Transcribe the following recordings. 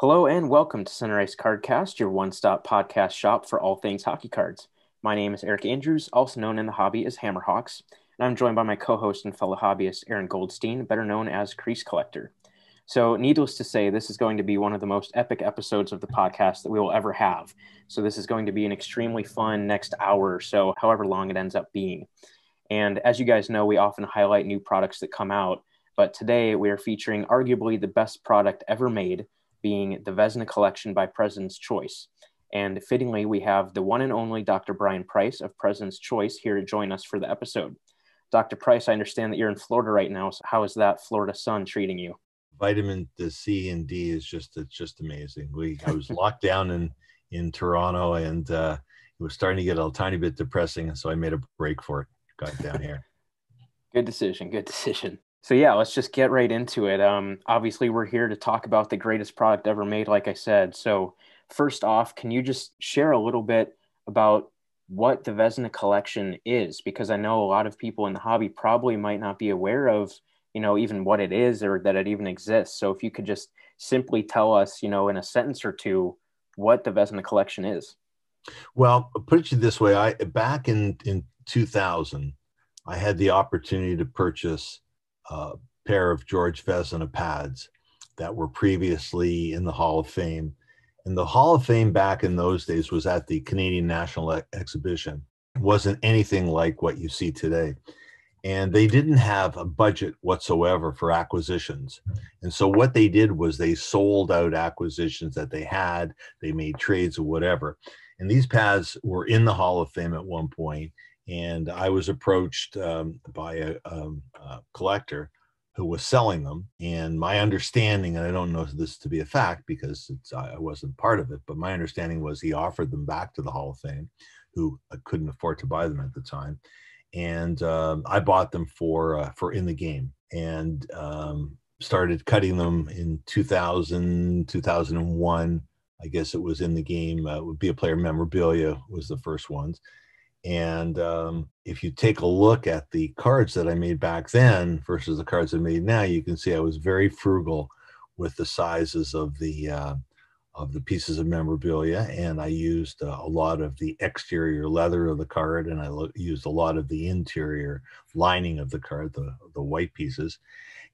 Hello and welcome to Center Ice Cardcast, your one-stop podcast shop for all things hockey cards. My name is Eric Andrews, also known in the hobby as Hammerhawks, and I'm joined by my co-host and fellow hobbyist Aaron Goldstein, better known as Crease Collector. So, needless to say, this is going to be one of the most epic episodes of the podcast that we will ever have. So, this is going to be an extremely fun next hour or so, however long it ends up being. And as you guys know, we often highlight new products that come out, but today we are featuring arguably the best product ever made, being the Vezina Collection by President's Choice. And fittingly, we have the one and only Dr. Brian Price of President's Choice here to join us for the episode. Dr. Price, I understand that you're in Florida right now, so how is that Florida sun treating you? Vitamin C and D is just amazing. I was locked down in Toronto, and it was starting to get a tiny bit depressing, and so I made a break for it. Got down here. Good decision. Good decision. So yeah, let's just get right into it. Obviously, we're here to talk about the greatest product ever made, like I said. So first off, can you just share a little bit about what the Vezina Collection is? Because I know a lot of people in the hobby probably might not be aware of, even what it is or that it even exists. So if you could just simply tell us, in a sentence or two, what the Vezina Collection is. Well, I'll put it this way. Back in 2000, I had the opportunity to purchase a pair of George Vezina pads that were previously in the Hall of Fame. And the Hall of Fame back in those days was at the Canadian National Exhibition. It wasn't anything like what you see today. And they didn't have a budget whatsoever for acquisitions. And so what they did was they sold out acquisitions that they had. They made trades or whatever. And these pads were in the Hall of Fame at one point. And I was approached by a collector who was selling them. And my understanding, and I don't know this to be a fact because I wasn't part of it, but my understanding was he offered them back to the Hall of Fame, who couldn't afford to buy them at the time. And I bought them for In the Game, and started cutting them in 2000, 2001. I guess it was In the Game. Would be a player memorabilia was the first ones. And if you take a look at the cards that I made back then versus the cards I made now, you can see I was very frugal with the sizes of the pieces of memorabilia, and I used a lot of the exterior leather of the card, and I used a lot of the interior lining of the card, the white pieces.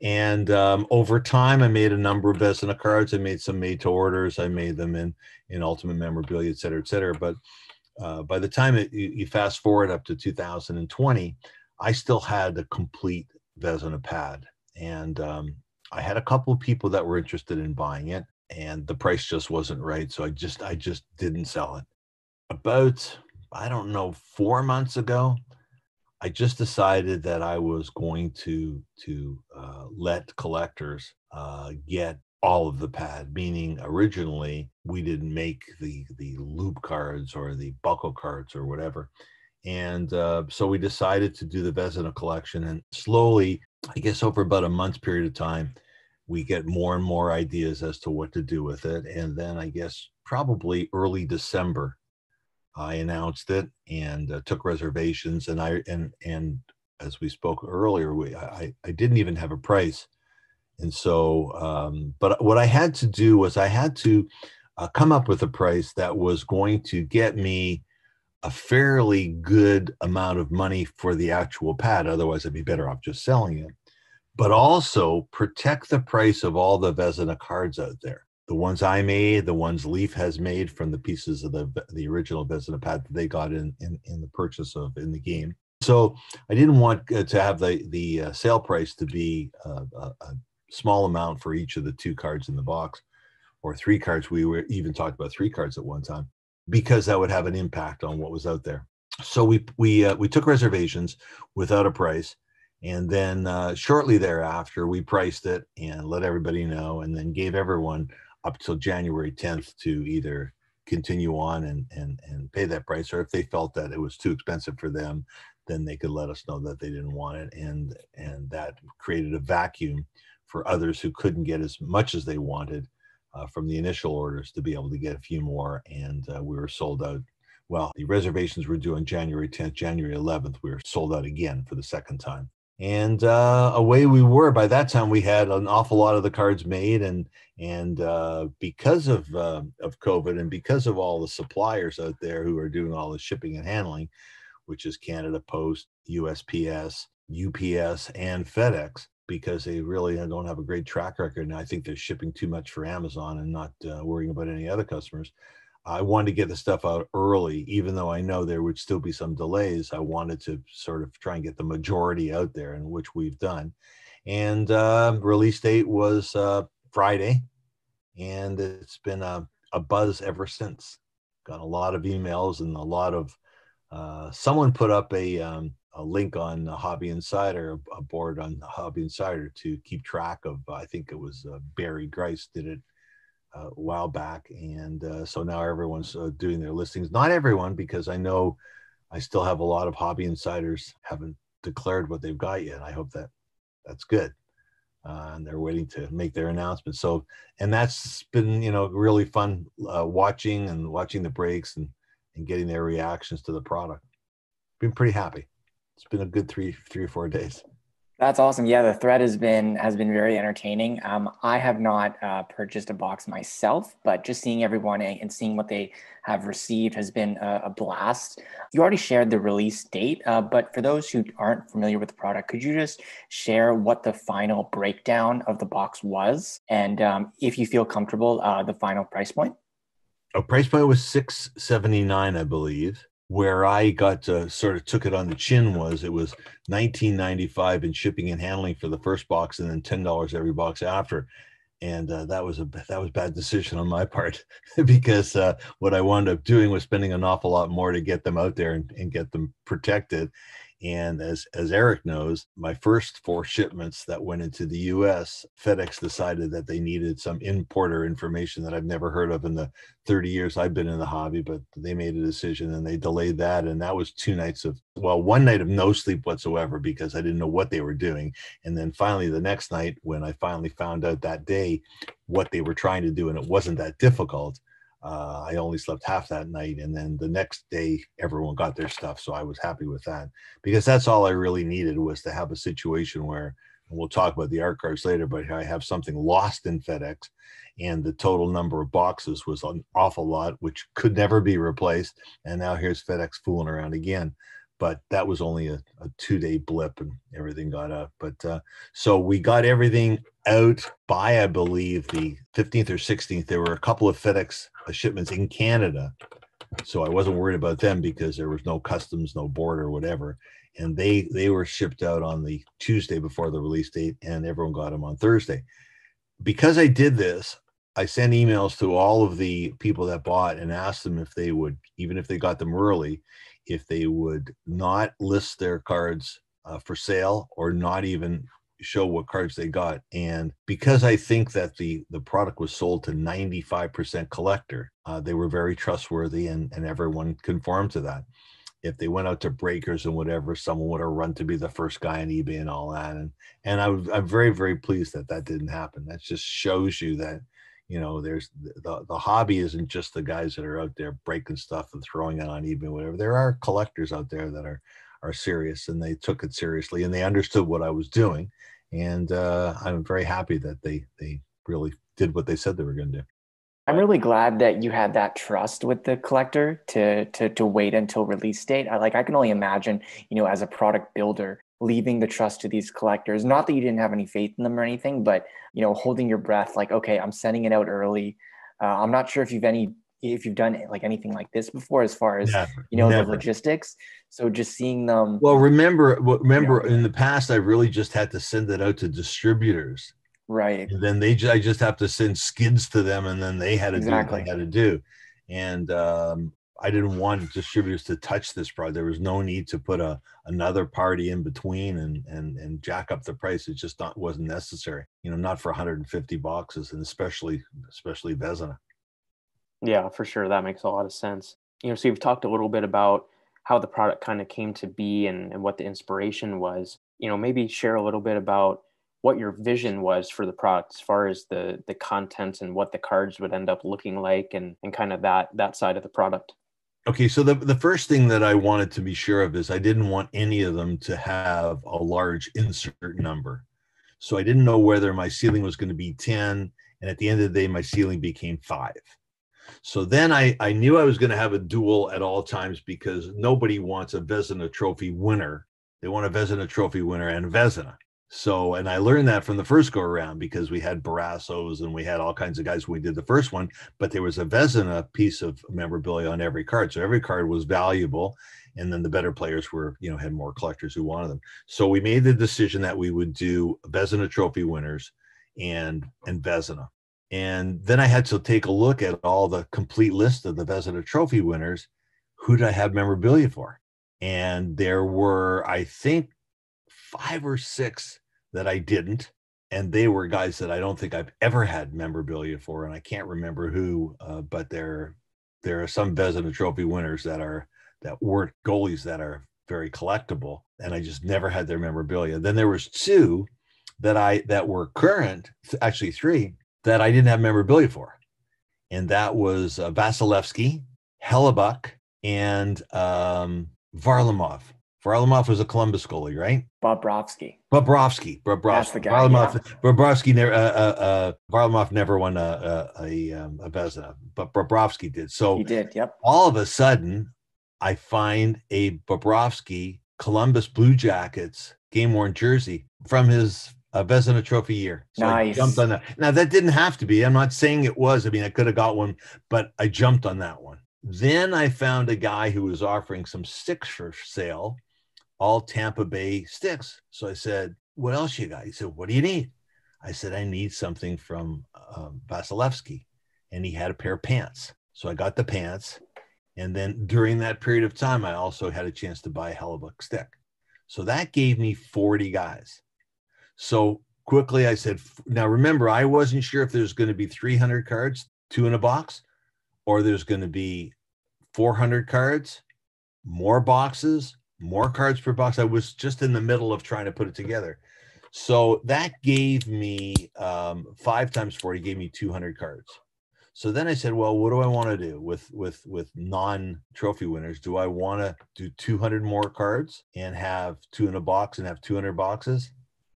And over time, I made a number of Vezina cards. I made some made to orders. I made them in Ultimate Memorabilia, et cetera, et cetera. But by the time you fast forward up to 2020, I still had a complete Vezina pad. And I had a couple of people that were interested in buying it, and the price just wasn't right. So I just didn't sell it. About, I don't know, 4 months ago, I just decided that I was going to let collectors get all of the pad, meaning originally we didn't make the loop cards or the buckle cards or whatever. And so we decided to do the Vezina Collection, and slowly, I guess over about a month's period of time, we get more and more ideas as to what to do with it. And then I guess probably early December, I announced it and took reservations. And as we spoke earlier, I didn't even have a price. And so, but what I had to do was I had to come up with a price that was going to get me a fairly good amount of money for the actual pad. Otherwise, I'd be better off just selling it. But also protect the price of all the Vezina cards out there. The ones I made, the ones Leaf has made from the pieces of the original Vezina pad that they got in the purchase of In the Game. So I didn't want to have the sale price to be a small amount for each of the 2 cards in the box, or 3 cards. We were even talked about 3 cards at one time, because that would have an impact on what was out there. So we took reservations without a price. And then shortly thereafter, we priced it and let everybody know, and then gave everyone up till January 10th to either continue on and pay that price, or if they felt that it was too expensive for them, then they could let us know that they didn't want it. And that created a vacuum for others who couldn't get as much as they wanted from the initial orders to be able to get a few more. And we were sold out. Well, the reservations were due on January 10th, January 11th. We were sold out again for the second time. And away we were. By that time, we had an awful lot of the cards made, and because of COVID and because of all the suppliers out there who are doing all the shipping and handling, which is Canada Post, USPS, UPS, and FedEx, because they really don't have a great track record. And I think they're shipping too much for Amazon and not worrying about any other customers. I wanted to get the stuff out early, even though I know there would still be some delays. I wanted to sort of try and get the majority out there, and which we've done. And release date was Friday, and it's been a buzz ever since. Got a lot of emails and a lot of someone put up a link on Hobby Insider, a board on Hobby Insider to keep track of. I think it was Barry Grice did it a while back, and so now everyone's doing their listings. Not everyone, because I know I still have a lot of Hobby Insiders haven't declared what they've got yet. I hope that that's good. And they're waiting to make their announcement. So, and that's been, really fun watching the breaks and getting their reactions to the product. Been pretty happy. It's been a good three or 4 days. That's awesome. Yeah, the thread has been very entertaining. I have not purchased a box myself, but just seeing everyone and seeing what they have received has been a blast. You already shared the release date, but for those who aren't familiar with the product, could you just share what the final breakdown of the box was, and if you feel comfortable, the final price point? A price point was $679, I believe. Where I got sort of took it on the chin was it was $19.95 in shipping and handling for the first box, and then $10 every box after. And that was a bad decision on my part because what I wound up doing was spending an awful lot more to get them out there and get them protected. And as Eric knows, my first 4 shipments that went into the US, FedEx decided that they needed some importer information that I've never heard of in the 30 years I've been in the hobby, but they made a decision and they delayed that. And that was 1 night of no sleep whatsoever because I didn't know what they were doing. And then finally the next night, when I finally found out that day what they were trying to do, and it wasn't that difficult, I only slept half that night, and then the next day everyone got their stuff, so I was happy with that, because that's all I really needed, was to have a situation where, and we'll talk about the art cards later, but I have something lost in FedEx, and the total number of boxes was an awful lot, which could never be replaced, and now here's FedEx fooling around again. But that was only a 2-day blip, and everything got up. But so we got everything out by, I believe, the 15th or 16th. There were a couple of FedEx shipments in Canada, so I wasn't worried about them because there was no customs, no border, whatever. And they were shipped out on the Tuesday before the release date, and everyone got them on Thursday. Because I did this, I sent emails to all of the people that bought and asked them if they would, even if they got them early, if they would not list their cards for sale, or not even show what cards they got. And because I think that the product was sold to 95% collector, they were very trustworthy, and everyone conformed to that. If they went out to breakers and whatever, someone would have run to be the first guy on eBay and all that. And I'm very, very pleased that that didn't happen. That just shows you that, there's the hobby isn't just the guys that are out there breaking stuff and throwing it on eBay, whatever. There are collectors out there that are serious, and they took it seriously, and they understood what I was doing. And I'm very happy that they really did what they said they were going to do. I'm really glad that you had that trust with the collector to wait until release date. I can only imagine, as a product builder, leaving the trust to these collectors. Not that you didn't have any faith in them or anything, but holding your breath, like, okay, I'm sending it out early. I'm not sure if you've done like anything like this before, as far as the Never. logistics. So just seeing them. Well, remember in the past, I really just had to send it out to distributors. Right. And then I just have to send skids to them, and then they had to do what they had to do. And I didn't want distributors to touch this product. There was no need to put another party in between and jack up the price. It just wasn't necessary. Not for 150 boxes, and especially Vezina. Yeah, for sure. That makes a lot of sense. So you've talked a little bit about how the product kind of came to be, and what the inspiration was. Maybe share a little bit about what your vision was for the product, as far as the content and what the cards would end up looking like, and kind of that side of the product. Okay, so the first thing that I wanted to be sure of is I didn't want any of them to have a large insert number. So I didn't know whether my ceiling was going to be 10, and at the end of the day, my ceiling became 5. So then I knew I was going to have a duel at all times because nobody wants a Vezina Trophy winner. They want a Vezina Trophy winner and Vezina. So, and I learned that from the first go around because we had Barassos and we had all kinds of guys when we did the first one, but there was a Vezina piece of memorabilia on every card. So every card was valuable. And then the better players were, had more collectors who wanted them. So we made the decision that we would do Vezina Trophy winners and Vezina. And then I had to take a look at all the complete list of the Vezina Trophy winners. Who did I have memorabilia for? And there were, I think, 5 or 6 that I didn't. And they were guys that I don't think I've ever had memorabilia for. And I can't remember who, but there are some Vezina Trophy winners that weren't goalies that are very collectible. And I just never had their memorabilia. Then there was 2 that were current, actually 3, that I didn't have memorabilia for. And that was Vasilevsky, Hellebuck, and Varlamov. Varlamov was a Columbus goalie, right? Bobrovsky. That's the guy. Varlamov never won a Vezina, but Bobrovsky did. So he did. Yep. All of a sudden, I find a Bobrovsky Columbus Blue Jackets game-worn jersey from his Vezina Trophy year. So nice. I jumped on that. Now, that didn't have to be. I'm not saying it was. I mean, I could have got one, but I jumped on that one. Then I found a guy who was offering some sticks for sale, all Tampa Bay sticks. So I said, what else you got? He said, what do you need? I said, I need something from Vasilevsky. And he had a pair of pants. So I got the pants. And then during that period of time, I also had a chance to buy a Hellebuck stick. So that gave me 40 guys. So quickly I said, now remember, I wasn't sure if there's going to be 300 cards, 2 in a box, or there's going to be 400 cards, more boxes, more cards per box. I was just in the middle of trying to put it together. So that gave me 5 times 40 gave me 200 cards. So then I said, well, what do I want to do with non-trophy winners? Do I want to do 200 more cards and have 2 in a box and have 200 boxes?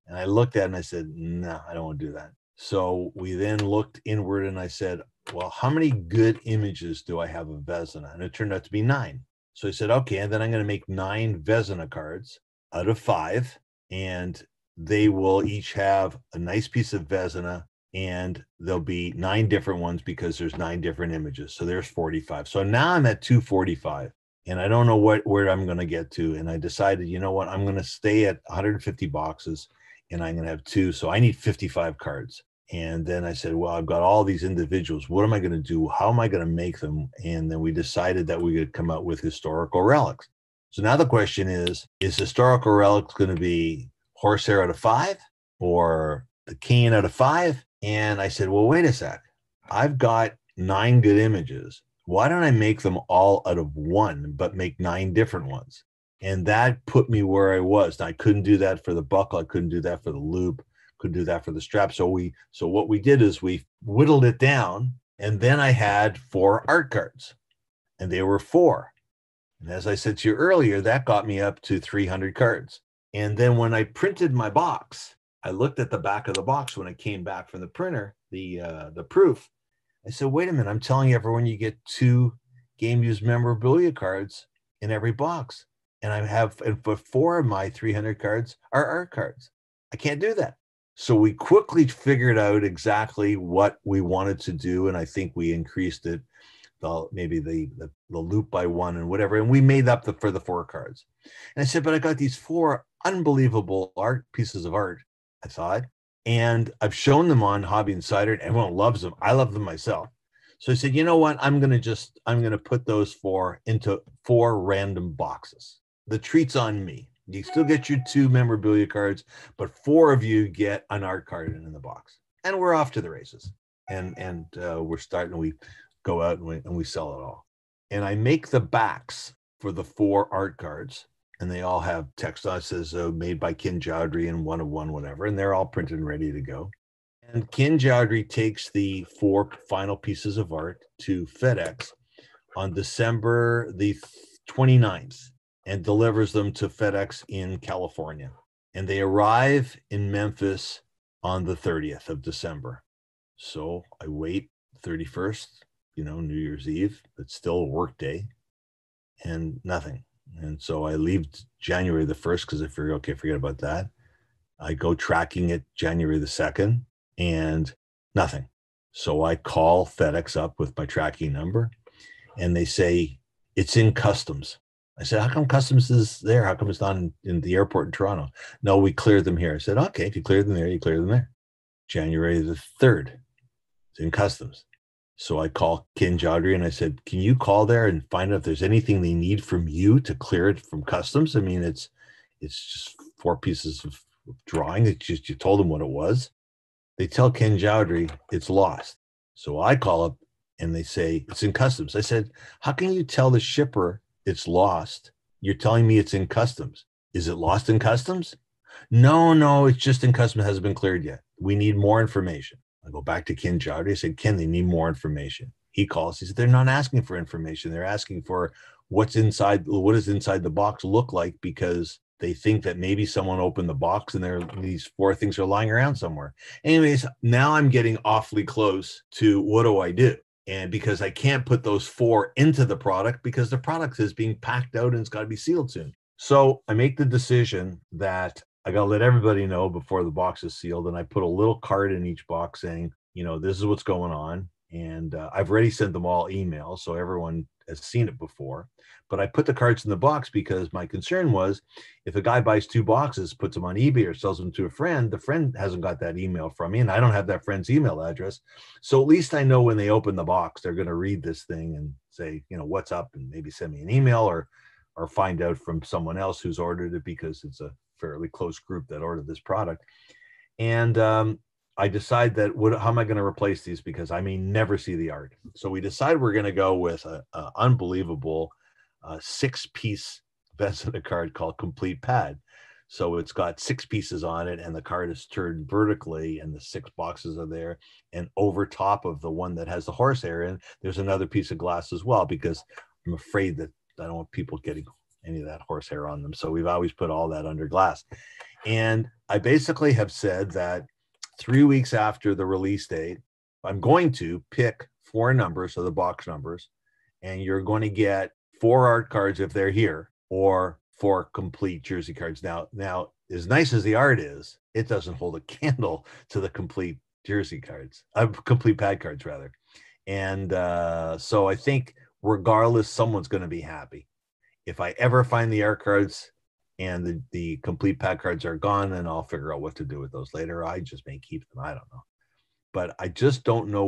And I looked at it and I said, no, I don't want to do that. So we then looked inward and I said, well, how many good images do I have of Vezina? And it turned out to be 9. So I said, okay, and then I'm going to make 9 Vezina cards out of 5, and they will each have a nice piece of Vezina, and there'll be 9 different ones because there's 9 different images. So there's 45. So now I'm at 245. And I don't know where I'm going to get to. And I decided, you know what, I'm going to stay at 150 boxes and I'm going to have 2. So I need 55 cards. And then I said, well, I've got all these individuals. What am I going to do? How am I going to make them? And then we decided that we could come out with historical relics. So now the question is historical relics going to be Horsehair out of 5 or the Cane out of 5? And I said, well, wait a sec. I've got 9 good images. Why don't I make them all out of 1, but make 9 different ones? And that put me where I was. Now, I couldn't do that for the buckle. I couldn't do that for the loop. Couldn't do that for the strap. So what we did is we whittled it down, and then I had 4 art cards, and they were 4. And as I said to you earlier, that got me up to 300 cards. And then when I printed my box, I looked at the back of the box when I came back from the printer, the proof. I said, wait a minute, I'm telling everyone you get 2 game used memorabilia cards in every box. And for 4 of my 300 cards are art cards. I can't do that. So we quickly figured out exactly what we wanted to do. And I think we increased it, maybe the loop by 1 and whatever. And we made up for the 4 cards. And I said, but I got these 4 unbelievable pieces of art, I thought. And I've shown them on Hobby Insider, and everyone loves them. I love them myself. So I said, you know what? I'm going to put those 4 into 4 random boxes. The treat's on me. You still get your 2 memorabilia cards, but 4 of you get an art card in the box. And we're off to the races. And we're starting, we go out and we sell it all. And I make the backs for the 4 art cards. And they all have text on it, says made by Kin Jowdry and 1 of 1, whatever. And they're all printed and ready to go. And Kin Jowdry takes the 4 final pieces of art to FedEx, on December the 29th and delivers them to FedEx in California. And they arrive in Memphis on the 30th of December. So I wait 31st, New Year's Eve. It's still a work day and nothing. And so I leave January the 1st because I figured, okay, forget about that. I go tracking it January the 2nd and nothing. So I call FedEx up with my tracking number and they say, it's in customs. I said, how come customs is there? How come it's not in the airport in Toronto? No, we cleared them here. I said, okay, if you cleared them there, you clear them there. January the 3rd, it's in customs. So I call Ken Jowdry and I said, can you call there and find out if there's anything they need from you to clear it from customs? I mean, it's just 4 pieces of drawing. It's just, you told them what it was. They tell Ken Jowdry it's lost. So I call up and they say, it's in customs. I said, how can you tell the shipper it's lost? You're telling me it's in customs. Is it lost in customs? No, it's just in customs. It hasn't been cleared yet. We need more information. I go back to Ken Jowdry. I said, Ken, they need more information. He calls. He said, they're not asking for information. They're asking for what's inside. What does inside the box look like? Because they think that maybe someone opened the box and these 4 things are lying around somewhere. Anyways, now I'm getting awfully close to what do I do? And because I can't put those 4 into the product because the product is being packed out and it's got to be sealed soon. So I make the decision that I got to let everybody know before the box is sealed. And I put a little card in each box saying, this is what's going on. And I've already sent them all emails, so everyone has seen it before. But I put the cards in the box because my concern was if a guy buys 2 boxes, puts them on eBay or sells them to a friend, the friend hasn't got that email from me and I don't have that friend's email address. So at least I know when they open the box, they're going to read this thing and say, what's up, and maybe send me an email or find out from someone else who's ordered it because it's a fairly close group that ordered this product. And I decide that how am I going to replace these because I may never see the art. So we decide we're going to go with an unbelievable 6-piece Vezina card called Complete Pad. So it's got 6 pieces on it and the card is turned vertically and the 6 boxes are there. And over top of the one that has the horsehair in, there's another piece of glass as well because I'm afraid that I don't want people getting any of that horsehair on them. So we've always put all that under glass. And I basically have said that 3 weeks after the release date, I'm going to pick 4 numbers of the box numbers, and you're going to get 4 art cards if they're here, or 4 complete jersey cards. Now, as nice as the art is, it doesn't hold a candle to the complete jersey cards, complete pad cards rather. And so I think regardless, someone's going to be happy. If I ever find the art cards and the complete pad cards are gone, then I'll figure out what to do with those later. I just may keep them. I don't know. But I just don't know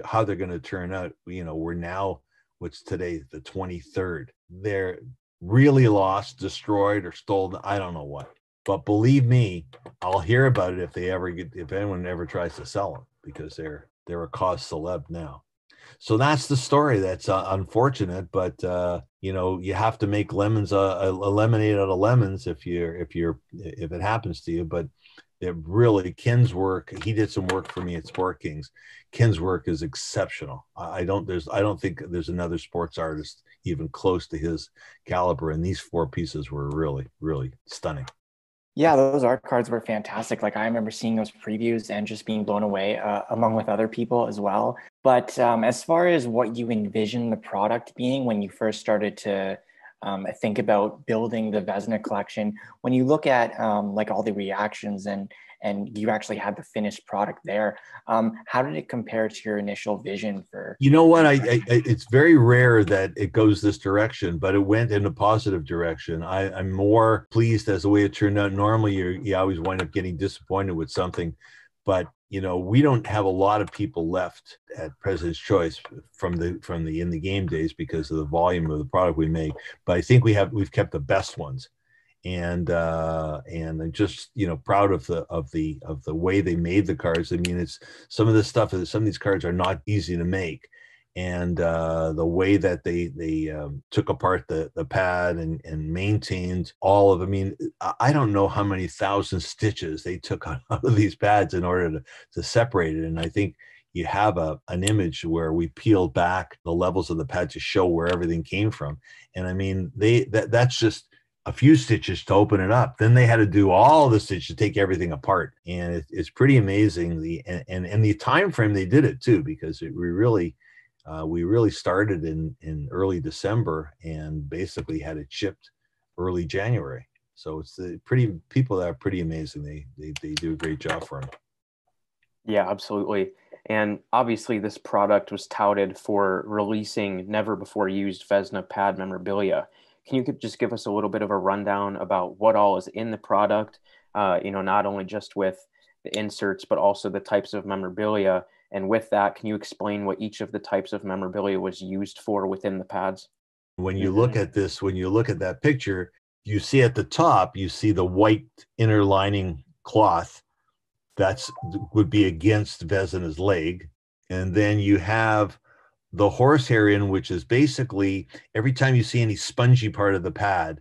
how they're going to turn out. We're now, what's today, the 23rd. They're really lost, destroyed, or stolen. I don't know what. But believe me, I'll hear about it if anyone ever tries to sell them because they're a cause celeb now. So that's the story. That's unfortunate, but you have to make lemons a lemonade out of lemons if it happens to you. But it really, Ken's work, he did some work for me at Sport Kings. Ken's work is exceptional. I don't think there's another sports artist even close to his caliber, and these 4 pieces were really, really stunning. Yeah, those art cards were fantastic. Like I remember seeing those previews and just being blown away, along with other people as well. But as far as what you envisioned the product being when you first started to think about building the Vezina collection, when you look at like all the reactions and you actually had the finished product there, how did it compare to your initial vision for? You know what? It's very rare that it goes this direction, but it went in a positive direction. I'm more pleased as the way it turned out. Normally, you always wind up getting disappointed with something, but we don't have a lot of people left at President's Choice from the in the game days because of the volume of the product we make. But I think we've kept the best ones. And I'm just proud of the way they made the cards. I mean, it's some of these cards are not easy to make, and the way that they took apart the pad and maintained all of. I mean, I don't know how many thousand stitches they took out of these pads in order to separate it. And I think you have an image where we peeled back the levels of the pad to show where everything came from. And I mean, that's just a few stitches to open it up. Then they had to do all the stitches to take everything apart. And it's pretty amazing and the time frame they did it too, because we really started in early December and basically had it shipped early January. So it's people that are pretty amazing. They do a great job for them. Yeah, absolutely. And obviously this product was touted for releasing never before used Vezina pad memorabilia. Can you just give us a little bit of a rundown about what all is in the product? Not only just with the inserts, but also the types of memorabilia. And with that, can you explain what each of the types of memorabilia was used for within the pads? When you look at this, when you look at that picture, you see at the top, you see the white inner lining cloth would be against Vezina's leg. And then you have the horsehair in, which is basically every time you see any spongy part of the pad,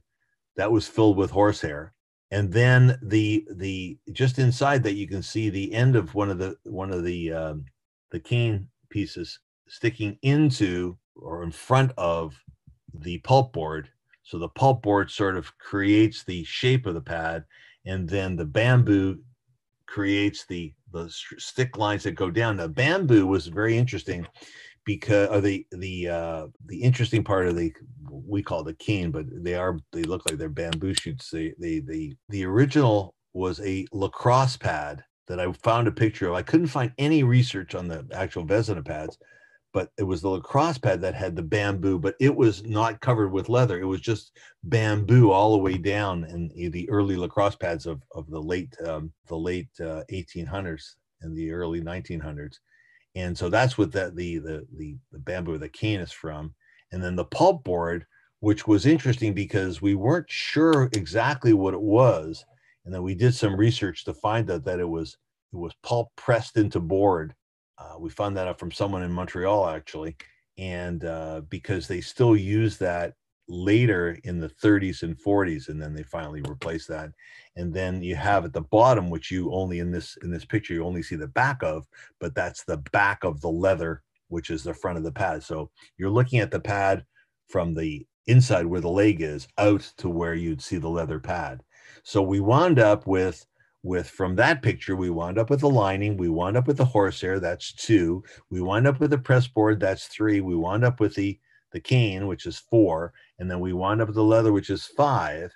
that was filled with horsehair. And then the just inside that you can see the end of one of the cane pieces sticking into or in front of the pulp board. So the pulp board sort of creates the shape of the pad, and then the bamboo creates the stick lines that go down. Now, bamboo was very interesting because the interesting part of we call the cane, but they look like they're bamboo shoots. The original was a lacrosse pad that I found a picture of. I couldn't find any research on the actual Vezina pads, but it was the lacrosse pad that had the bamboo, but it was not covered with leather. It was just bamboo all the way down in the early lacrosse pads of the late 1800s and the early 1900s. And so that's what the bamboo, the cane is from. And then the pulp board, which was interesting because we weren't sure exactly what it was. And then we did some research to find out that it was pulp pressed into board. We found that out from someone in Montreal, actually. And because they still use that later in the 30s and 40s, and then they finally replaced that. And then you have at the bottom, which you only in this picture, you only see the back of, but that's the back of the leather, which is the front of the pad. So you're looking at the pad from the inside where the leg is out to where you'd see the leather pad. So we wound up with from that picture, we wound up with the lining, we wound up with the horsehair, that's 2. We wound up with the press board, that's 3. We wound up with the cane, which is 4, and then we wound up with the leather, which is 5.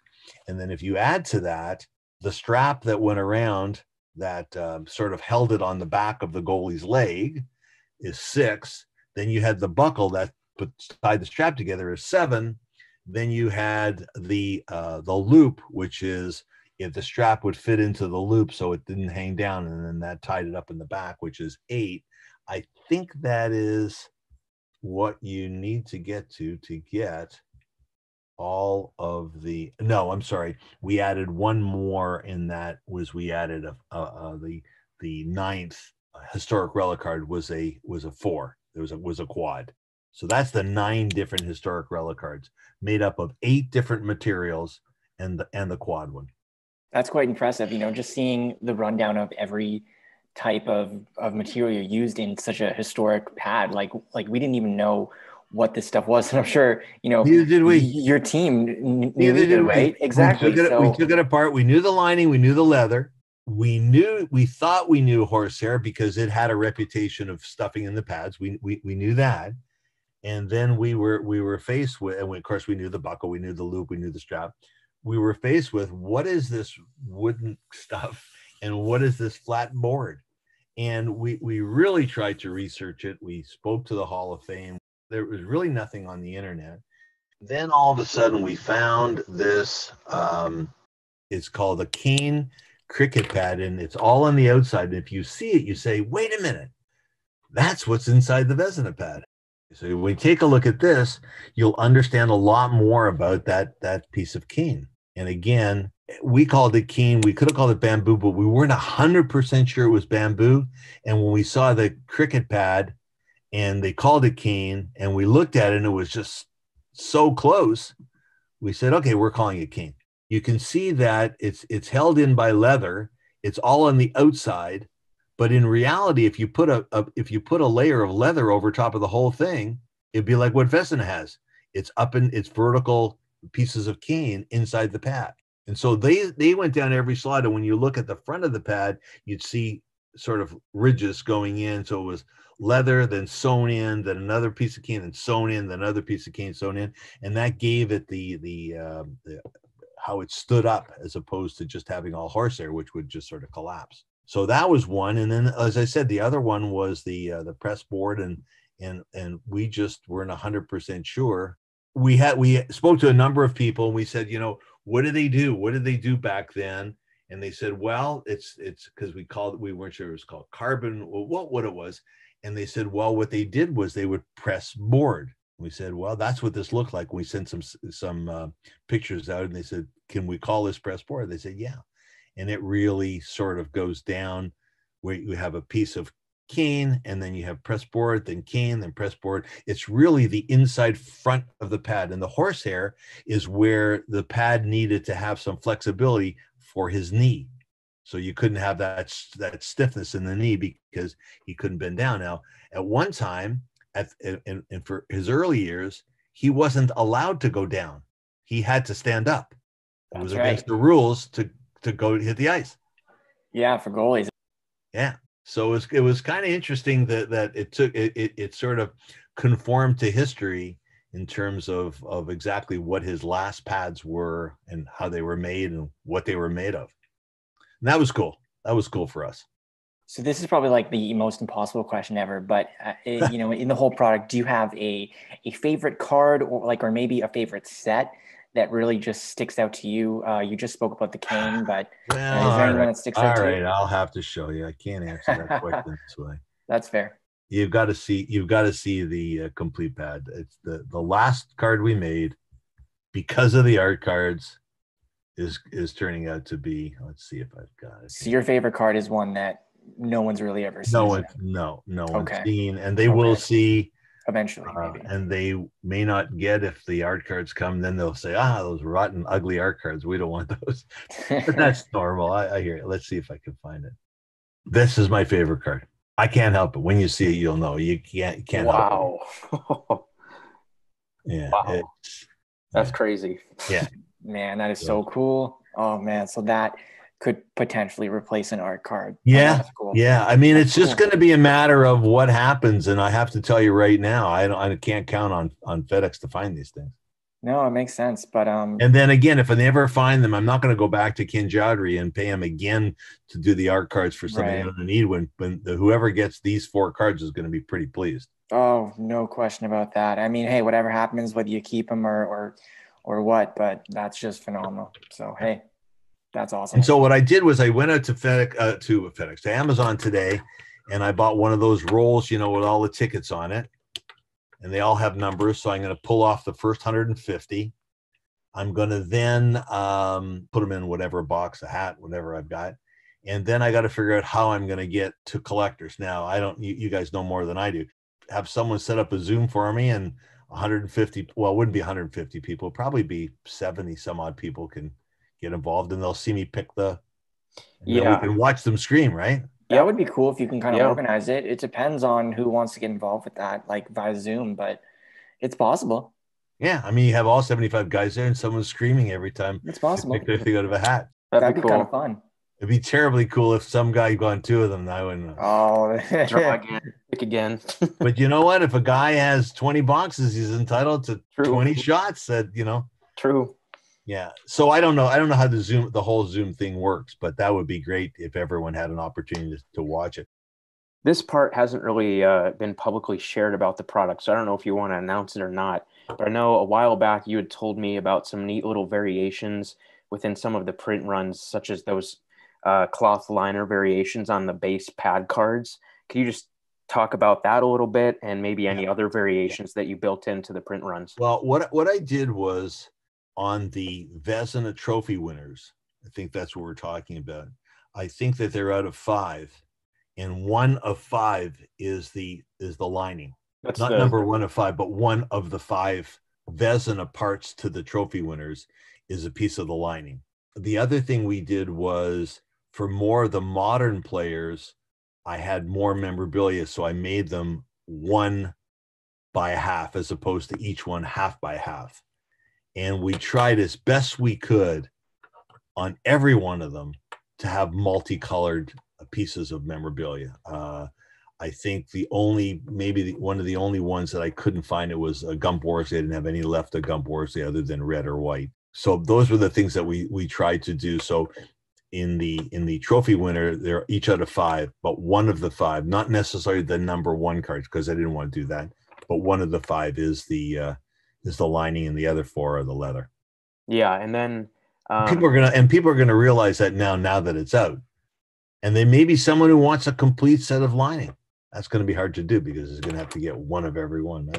And then if you add to that the strap that went around that sort of held it on the back of the goalie's leg is 6. Then you had the buckle that tied the strap together is 7. Then you had the loop, which is if the strap would fit into the loop so it didn't hang down, and then that tied it up in the back, which is 8. I think that is what you need to get to get all of the, no, I'm sorry. We added one more, and that was we added the 9th historic relic card was a 4. There was a quad. So that's the 9 different historic relic cards made up of 8 different materials and the quad one. That's quite impressive, just seeing the rundown of every type of material used in such a historic pad. Like we didn't even know what this stuff was. And I'm sure, neither did we. Your team knew either, right? Exactly. We took it apart. We knew the lining, we knew the leather. We thought we knew horsehair because it had a reputation of stuffing in the pads. We knew that. And then we were faced with, and of course we knew the buckle, we knew the loop, we knew the strap. We were faced with, what is this wooden stuff and what is this flat board? And we really tried to research it. We spoke to the Hall of Fame. There was really nothing on the internet. Then all of a sudden we found this, it's called a cane cricket pad, and it's all on the outside. And if you see it, you say, wait a minute, that's what's inside the Vezina pad. So when you take a look at this, you'll understand a lot more about that piece of cane. And again, we called it cane. We could have called it bamboo, but we weren't 100% sure it was bamboo. And when we saw the cricket pad and they called it cane, and we looked at it and it was just so close, we said, okay, we're calling it cane. You can see that it's held in by leather. It's all on the outside, But in reality, if you put a layer of leather over top of the whole thing, it'd be like what Vezina has. It's vertical pieces of cane inside the pad. And so they went down every slot. And when you look at the front of the pad, you'd see sort of ridges going in. So it was leather, then sewn in, then another piece of cane, then sewn in, then another piece of cane sewn in. And that gave it the how it stood up, as opposed to just having all horsehair, which would just sort of collapse. So that was one. And then, as I said, the other one was the press board, and we just weren't 100% sure. We spoke to a number of people, and we said, what do they do? What did they do back then? And they said, well, it's because we weren't sure it was called carbon, or what it was. And they said, well, what they did was they would press board. We said, well, that's what this looked like. We sent some pictures out, and they said, can we call this press board? They said, yeah. And it really sort of goes down where you have a piece of cane, and then you have press board, then cane, then press board. It's really the inside front of the pad. And the horsehair is where the pad needed to have some flexibility for his knee. So you couldn't have that stiffness in the knee because he couldn't bend down. Now, at one time, and for his early years, he wasn't allowed to go down. He had to stand up. It was against the rules to go hit the ice. Yeah, for goalies. Yeah. So it was kind of interesting that it sort of conformed to history in terms of exactly what his last pads were and how they were made and what they were made of. And that was cool. That was cool for us. So this is probably like the most impossible question ever, but in the whole product, do you have a favorite card or maybe a favorite set that really just sticks out to you? You just spoke about the cane, but is there anyone that sticks out to you? All right, I'll have to show you. I can't answer that question this way. That's fair. You've got to see the complete pad. It's the last card we made, because of the art cards, is turning out to be. Let's see if I've got it. So your favorite card is one that no one's really ever seen. No one's seen, and they will see eventually, maybe. And they may not get, if the art cards come, then they'll say, those rotten, ugly art cards, we don't want those. But that's normal. I hear it. Let's see if I can find it. This is my favorite card. I can't help it. When you see it, you'll know. You can't help it. Yeah. Wow. That's crazy. Yeah. Man, that is so cool. Oh man, so that could potentially replace an art card. Yeah. Cool. Yeah. I mean, it's just going to be a matter of what happens. And I have to tell you right now, I can't count on FedEx to find these things. No, it makes sense. But and then again, if I never find them, I'm not going to go back to Ken Jowdry and pay him again to do the art cards for something I don't need. When whoever gets these 4 cards is going to be pretty pleased. Oh, no question about that. I mean, hey, whatever happens, whether you keep them or what, but that's just phenomenal. So hey, that's awesome. And so what I did was I went out to FedEx to Amazon today, and I bought one of those rolls, with all the tickets on it, and they all have numbers. So I'm going to pull off the first 150. I'm going to then put them in whatever box, a hat, whatever I've got. And then I got to figure out how I'm going to get to collectors. Now, you guys know more than I do. Have someone set up a Zoom for me, and 150, well, it wouldn't be 150 people, probably be 70 some odd people can get involved, and they'll see me pick we can watch them scream, right? Yeah, it would be cool if you can kind of organize it. It depends on who wants to get involved with that, like via Zoom, but it's possible. Yeah, I mean, you have all 75 guys there, and someone's screaming every time. It's possible. Pick their thing out of a hat. That'd be cool. Kind of fun. It'd be terribly cool if some guy got 2 of them. I wouldn't. Oh, draw again, pick again. But you know what? If a guy has 20 boxes, he's entitled to 20 shots. True. Yeah. So I don't know how the whole Zoom thing works, but that would be great if everyone had an opportunity to watch it. This part hasn't really been publicly shared about the product, so I don't know if you want to announce it or not. But I know a while back you had told me about some neat little variations within some of the print runs, such as those cloth liner variations on the base pad cards. Can you just talk about that a little bit, and maybe any other variations that you built into the print runs? Well, what I did was, on the Vezina trophy winners, I think that's what we're talking about. I think that they're out of 5, and 1 of 5 is the lining. That's not number 1 of 5, but 1 of the 5 Vezina parts to the trophy winners is a piece of the lining. The other thing we did was, for more of the modern players, I had more memorabilia, so I made them 1 by 1/2 as opposed to each one 1/2 by 1/2. And we tried as best we could on every one of them to have multicolored pieces of memorabilia. I think one of the only ones that I couldn't find, it was a Gump Wars. They didn't have any left of Gump Wars other than red or white. So those were the things that we tried to do. So in the trophy winner, they're each out of 5, but one of the 5, not necessarily the number 1 cards, because I didn't want to do that, but one of the 5 is the lining, and the other 4 are the leather. Yeah, and then people are gonna realize that now that it's out, and they may be someone who wants a complete set of lining. That's going to be hard to do because it's going to have to get one of every one.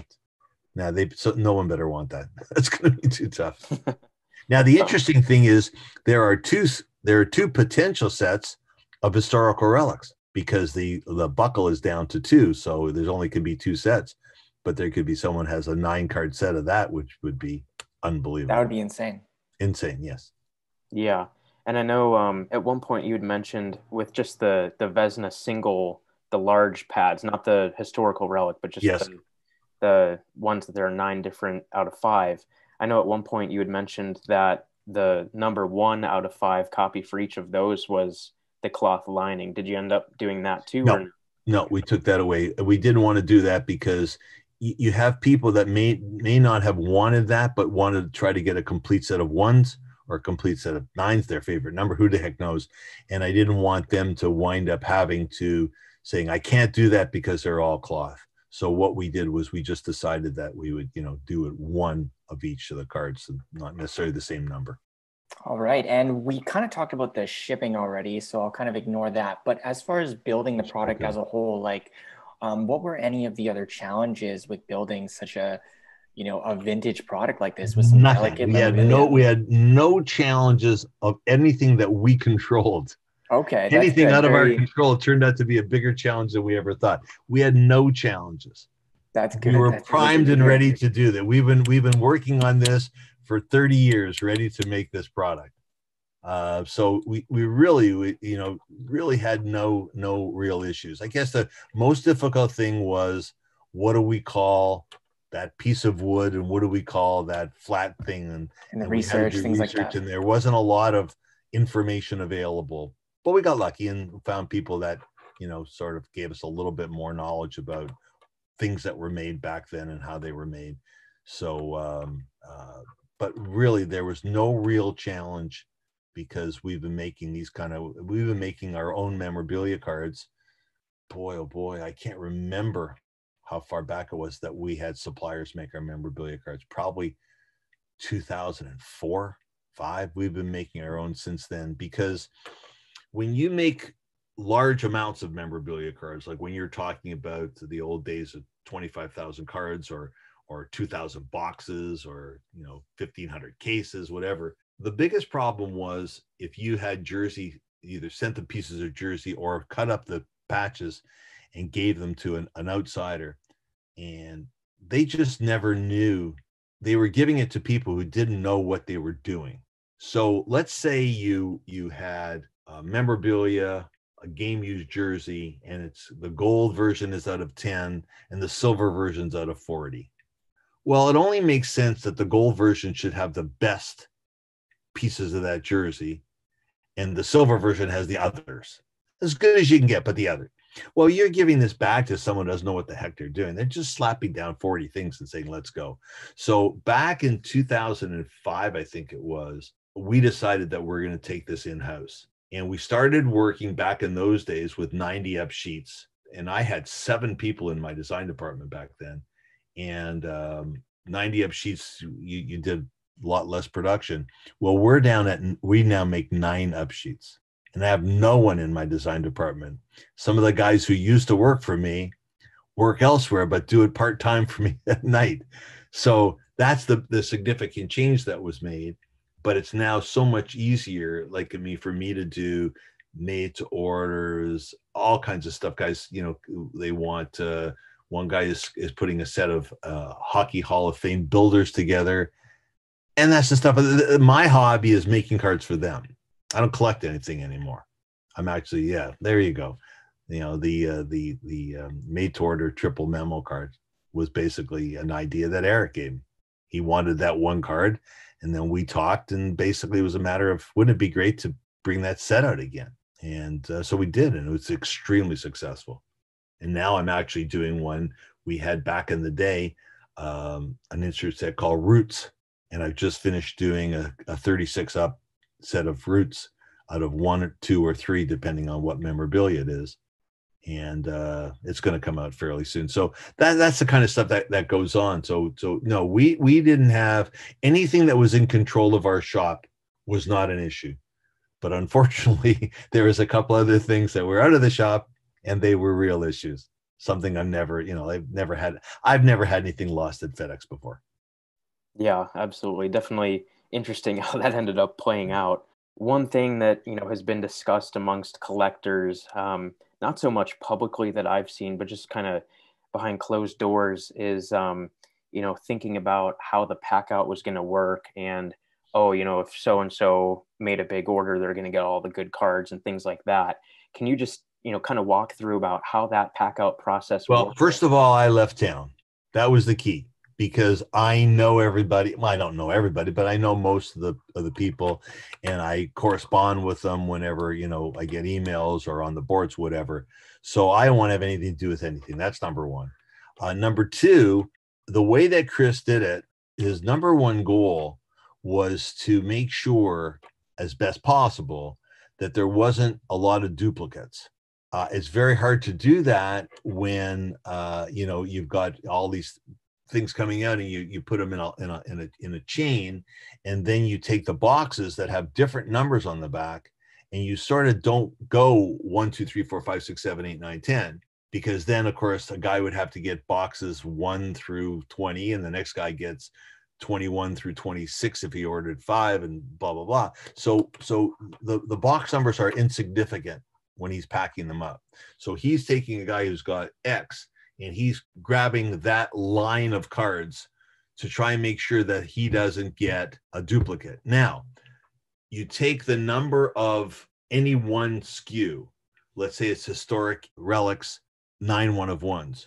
So no one better want that. That's going to be too tough. Now the interesting thing is there are two potential sets of historical relics, because the buckle is down to 2, so there's only could be 2 sets. But there could be someone has a 9-card set of that, which would be unbelievable. That would be insane. Insane, yes. Yeah, and I know at one point you had mentioned with just the Vezina single, the large pads, not the historical relic, but just yes. the ones that there are 9 different out of 5. I know at one point you had mentioned that the number 1 out of 5 copy for each of those was the cloth lining. Did you end up doing that too? No, we took that away. We didn't want to do that because you have people that may not have wanted that, but wanted to try to get a complete set of 1s or a complete set of 9s, their favorite number. Who the heck knows? And I didn't want them to wind up having to saying, I can't do that because they're all cloth. So what we did was we just decided that we would, do it 1 of each of the cards, not necessarily the same number. All right. And we kind of talked about the shipping already, so I'll kind of ignore that. But as far as building the product as a whole, like what were any of the other challenges with building such a vintage product like this with some delicate memorabilia? We had no challenges of anything that we controlled. Okay. Anything out of our control turned out to be a bigger challenge than we ever thought. We had no challenges. That's good. We were primed and ready to do that. We've been working on this for 30 years, ready to make this product. So we really had no real issues. I guess the most difficult thing was, what do we call that piece of wood, and what do we call that flat thing? And the research, things like that. And there wasn't a lot of information available, but we got lucky and found people that, sort of gave us a little bit more knowledge about things that were made back then and how they were made. So, but really there was no real challenge, because we've been making our own memorabilia cards. Boy, oh boy, I can't remember how far back it was that we had suppliers make our memorabilia cards. Probably 2004, 2005. We've been making our own since then, because when you make large amounts of memorabilia cards, like when you're talking about the old days of 25,000 cards or 2,000 boxes or 1,500 cases, whatever. The biggest problem was if you had jersey, either sent the pieces of jersey or cut up the patches and gave them to an outsider, and they just never knew. They were giving it to people who didn't know what they were doing. So let's say you had memorabilia, a game used jersey, and it's the gold version is out of 10 and the silver version's out of 40. Well, it only makes sense that the gold version should have the best pieces of that jersey, and the silver version has the others, as good as you can get, but the other. Well, you're giving this back to someone who doesn't know what the heck they're doing. They're just slapping down 40 things and saying, let's go. So back in 2005, I think it was, we decided that we're going to take this in-house. And we started working back in those days with 90 up sheets. And I had 7 people in my design department back then. And 90 up sheets, you did a lot less production. Well, we now make 9 up sheets. And I have no one in my design department. Some of the guys who used to work for me work elsewhere, but do it part-time for me at night. So that's the significant change that was made. But it's now so much easier, for me to do made to orders, all kinds of stuff. Guys, they want, one guy is putting a set of Hockey Hall of Fame builders together. And that's the stuff. My hobby is making cards for them. I don't collect anything anymore. I'm actually, there you go. The made to order triple memo card was basically an idea that Eric gave me. He wanted that one card, and then we talked, and basically it was a matter of, wouldn't it be great to bring that set out again? And so we did, and it was extremely successful. And now I'm actually doing one we had back in the day, an insert set called Roots, and I've just finished doing a 36 up set of Roots out of 1 or 2 or 3, depending on what memorabilia it is. And it's going to come out fairly soon. So that's the kind of stuff that goes on. So no, we didn't have anything that was in control of our shop was not an issue. But unfortunately, there was a couple other things that were out of the shop, and they were real issues. Something I've never had anything lost at FedEx before. Yeah, absolutely. Definitely interesting how that ended up playing out. One thing that, has been discussed amongst collectors, not so much publicly that I've seen, but just kind of behind closed doors is, thinking about how the pack out was going to work. And, oh, if so-and-so made a big order, they're going to get all the good cards and things like that. Can you just, kind of walk through about how that pack out process Well, worked? first of all, I left town. That was the key, because I know everybody. Well, I don't know everybody, but I know most of the people, and I correspond with them whenever, I get emails or on the boards, whatever. So I don't want to have anything to do with anything. That's number one. Number two, the way that Chris did it, his number one goal was to make sure, as best possible, that there wasn't a lot of duplicates. It's very hard to do that when you've got all these things coming out, and you put them in a chain, and then you take the boxes that have different numbers on the back, and you sort of don't go 1, 2, 3, 4, 5, 6, 7, 8, 9, 10, because then of course a guy would have to get boxes 1 through 20, and the next guy gets 21 through 26 if he ordered 5, and blah blah blah. So the box numbers are insignificant when he's packing them up. So he's taking a guy who's got X, and he's grabbing that line of cards to try and make sure that he doesn't get a duplicate. Now, you take the number of any one SKU, let's say it's historic relics, 9 1 of 1s,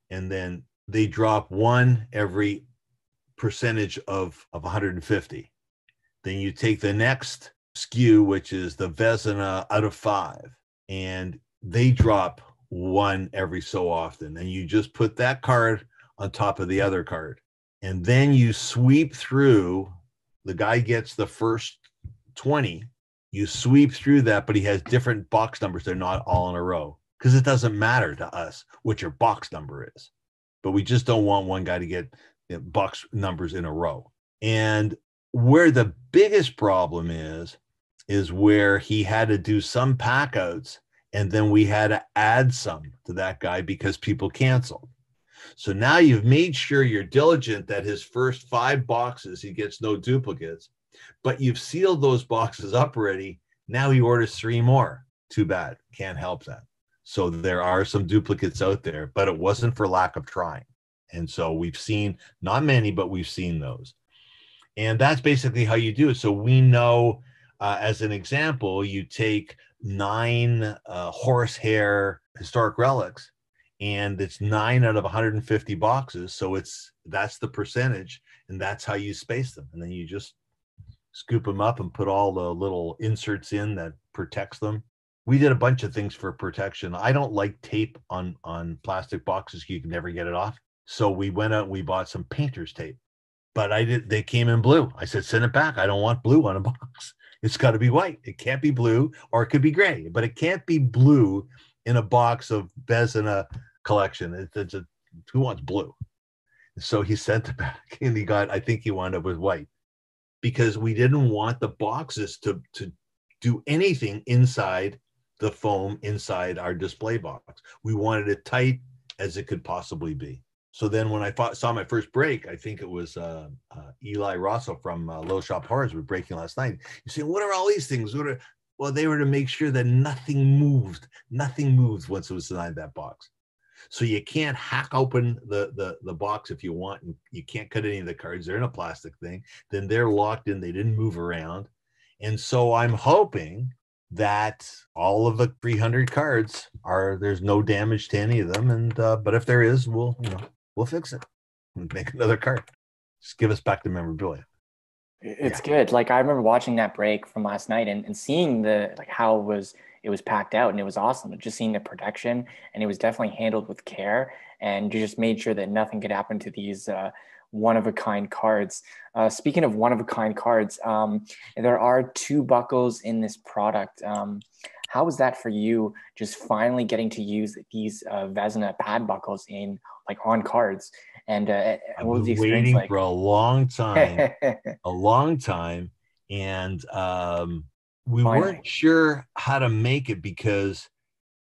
and then they drop 1 every percentage of 150. Then you take the next SKU, which is the Vezina out of 5, and they drop 1 every so often, and you just put that card on top of the other card, and then you sweep through. The guy gets the first 20, you sweep through that, but he has different box numbers. They're not all in a row, because it doesn't matter to us what your box number is, but we just don't want one guy to get box numbers in a row. And where the biggest problem is where he had to do some pack outs, and then we had to add some to that guy because people canceled. So now you've made sure you're diligent that his first 5 boxes, he gets no duplicates, but you've sealed those boxes up already. Now he orders 3 more. Too bad. Can't help that. So there are some duplicates out there, but it wasn't for lack of trying. And so we've seen, not many, but we've seen those. And that's basically how you do it. So we know, as an example, you take 9 horsehair historic relics, and it's 9 out of 150 boxes. So that's the percentage, and that's how you space them. And then you just scoop them up and put all the little inserts in that protects them. We did a bunch of things for protection. I don't like tape on plastic boxes. You can never get it off. So we went out and we bought some painter's tape. But they came in blue. I said, send it back. I don't want blue on a box. It's got to be white. It can't be blue, or it could be gray, but it can't be blue in a box of Vezina collection. Who wants blue? So he sent it back, and I think he wound up with white, because we didn't want the boxes to do anything inside the foam inside our display box. We wanted it tight as it could possibly be. So then when I saw my first break, I think it was Eli Rosso from Little Shop Horrors were breaking last night. You say, what are all these things? Well, they were to make sure that nothing moved. Nothing moved once it was inside that box. So you can't hack open the box if you want, and you can't cut any of the cards. They're in a plastic thing. Then they're locked in. They didn't move around. And so I'm hoping that all of the 300 cards there's no damage to any of them. And, but if there is, we'll fix it and make another card. Just give us back the memorabilia. It's good. Like I remember watching that break from last night and seeing how it was packed out, and it was awesome. Just seeing the protection, and it was definitely handled with care, and you just made sure that nothing could happen to these one of a kind cards. Speaking of one of a kind cards, there are 2 buckles in this product. How was that for you? Just finally getting to use these Vezina pad buckles on cards, and I've what was the been experience waiting like? for a long time, and we Finally. weren't sure how to make it, because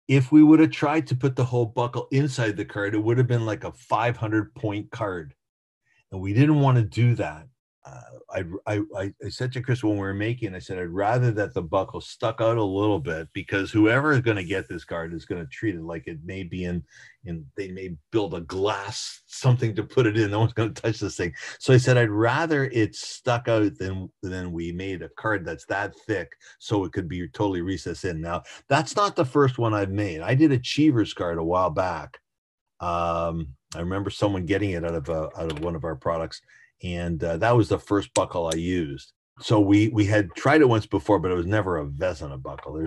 if we would have tried to put the whole buckle inside the card, it would have been like a 500-point card, and we didn't want to do that. I said to Chris when we were making, I said, I'd rather that the buckle stuck out a little bit, because whoever is going to get this card is going to treat it like it may be in they may build a glass something to put it in. No one's going to touch this thing. So I said, I'd rather it stuck out than we made a card that's that thick so it could be totally recessed in. Now, that's not the first one I've made. I did a Cheevers card a while back. I remember someone getting it out of one of our products, and that was the first buckle I used. So we had tried it once before, but it was never a Vezina buckle.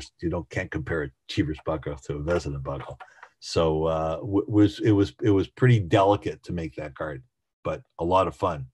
Can't compare a Cheevers buckle to a Vezina buckle. So it was pretty delicate to make that card, but a lot of fun.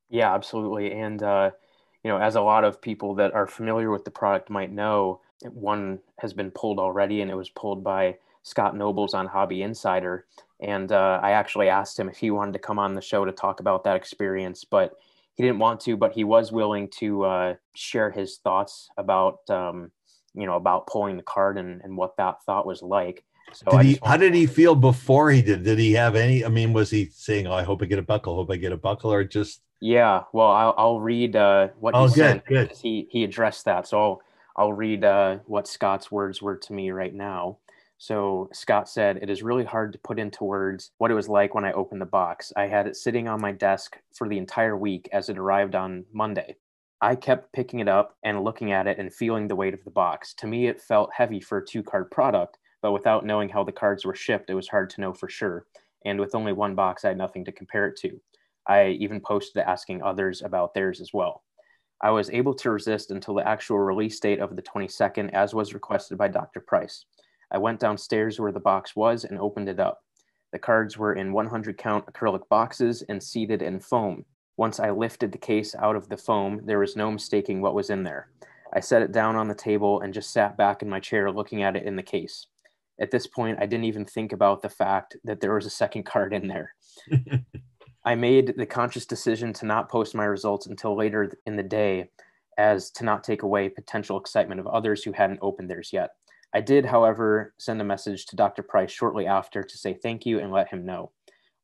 Yeah, absolutely. And as a lot of people that are familiar with the product might know, one has been pulled already, and it was pulled by Scott Nobles on Hobby Insider. And I actually asked him if he wanted to come on the show to talk about that experience, but he didn't want to, but he was willing to share his thoughts about pulling the card and what that thought was like. So How did he feel before he did? Did he have any? I mean, was he saying, "Oh, I hope I get a buckle. Hope I get a buckle," or just? Yeah, well, I'll read what he Oh, sent. good. He addressed that, so I'll read what Scott's words were to me right now. So Scott said, "It is really hard to put into words what it was like when I opened the box. I had it sitting on my desk for the entire week as it arrived on Monday. I kept picking it up and looking at it and feeling the weight of the box. To me, it felt heavy for a 2-card product, but without knowing how the cards were shipped, it was hard to know for sure. And with only one box, I had nothing to compare it to. I even posted asking others about theirs as well. I was able to resist until the actual release date of the 22nd, as was requested by Dr. Price. I went downstairs where the box was and opened it up. The cards were in 100 count acrylic boxes and seated in foam. Once I lifted the case out of the foam, there was no mistaking what was in there. I set it down on the table and just sat back in my chair looking at it in the case. At this point, I didn't even think about the fact that there was a second card in there. I made the conscious decision to not post my results until later in the day, as to not take away potential excitement of others who hadn't opened theirs yet. I did, however, send a message to Dr. Price shortly after to say thank you and let him know.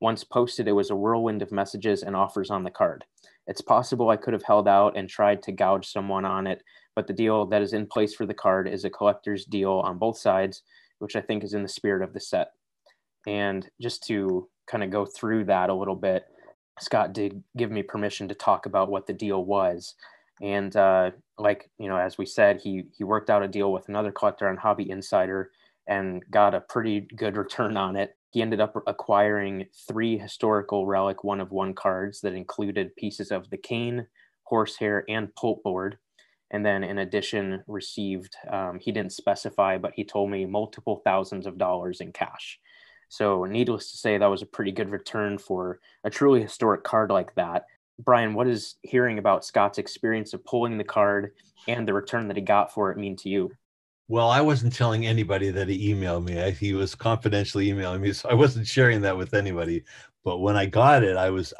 Once posted, it was a whirlwind of messages and offers on the card. It's possible I could have held out and tried to gouge someone on it, but the deal that is in place for the card is a collector's deal on both sides, which I think is in the spirit of the set. And just to kind of go through that a little bit, Scott did give me permission to talk about what the deal was. And as we said, he worked out a deal with another collector on Hobby Insider and got a pretty good return on it. He ended up acquiring 3 historical relic 1-of-1 cards that included pieces of the cane, horsehair, and pulpboard. And then in addition received, he didn't specify, but he told me multiple thousands of dollars in cash. So needless to say, that was a pretty good return for a truly historic card like that. Brian, what does hearing about Scott's experience of pulling the card and the return that he got for it mean to you? Well, I wasn't telling anybody that he emailed me. He was confidentially emailing me, so I wasn't sharing that with anybody. But when I got it, I was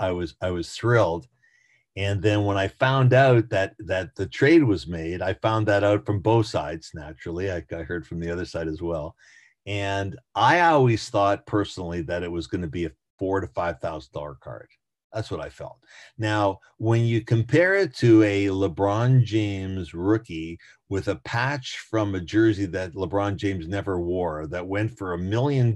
thrilled. And then when I found out that the trade was made, I found that out from both sides. Naturally, I heard from the other side as well. And I always thought personally that it was going to be a $4,000 to $5,000 card. That's what I felt. Now, when you compare it to a LeBron James rookie with a patch from a jersey that LeBron James never wore that went for $1.2 million,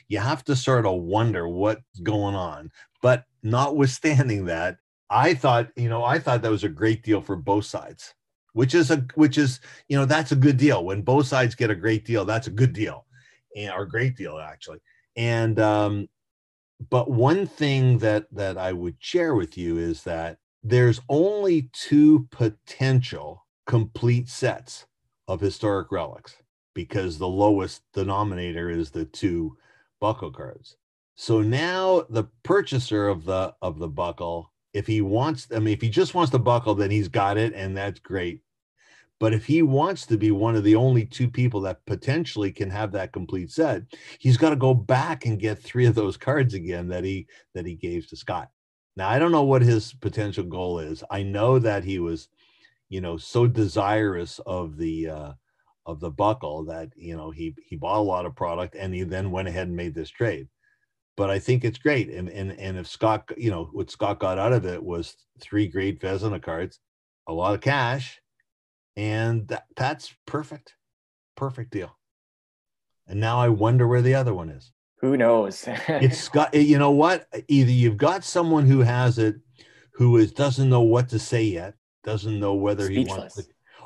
you have to sort of wonder what's going on. But notwithstanding that, I thought that was a great deal for both sides. which is that's a good deal. When both sides get a great deal, that's a good deal, or a great deal actually. And but one thing that I would share with you is that there's only two potential complete sets of historic relics, because the lowest denominator is the two buckle cards. So now the purchaser of the buckle, if he just wants the buckle, then he's got it, and that's great. But if he wants to be one of the only two people that potentially can have that complete set, he's got to go back and get three of those cards again that he gave to Scott. Now, I don't know what his potential goal is. I know that he was, so desirous of the buckle that, he bought a lot of product, and he then went ahead and made this trade. But I think it's great. And if Scott, what Scott got out of it was three great Vezina cards, a lot of cash, and that's perfect deal. And now I wonder where the other one is. Who knows? It's Scott. You know what? Either you've got someone who has it, who doesn't know what to say yet, doesn't know whether Speechless. He wants to,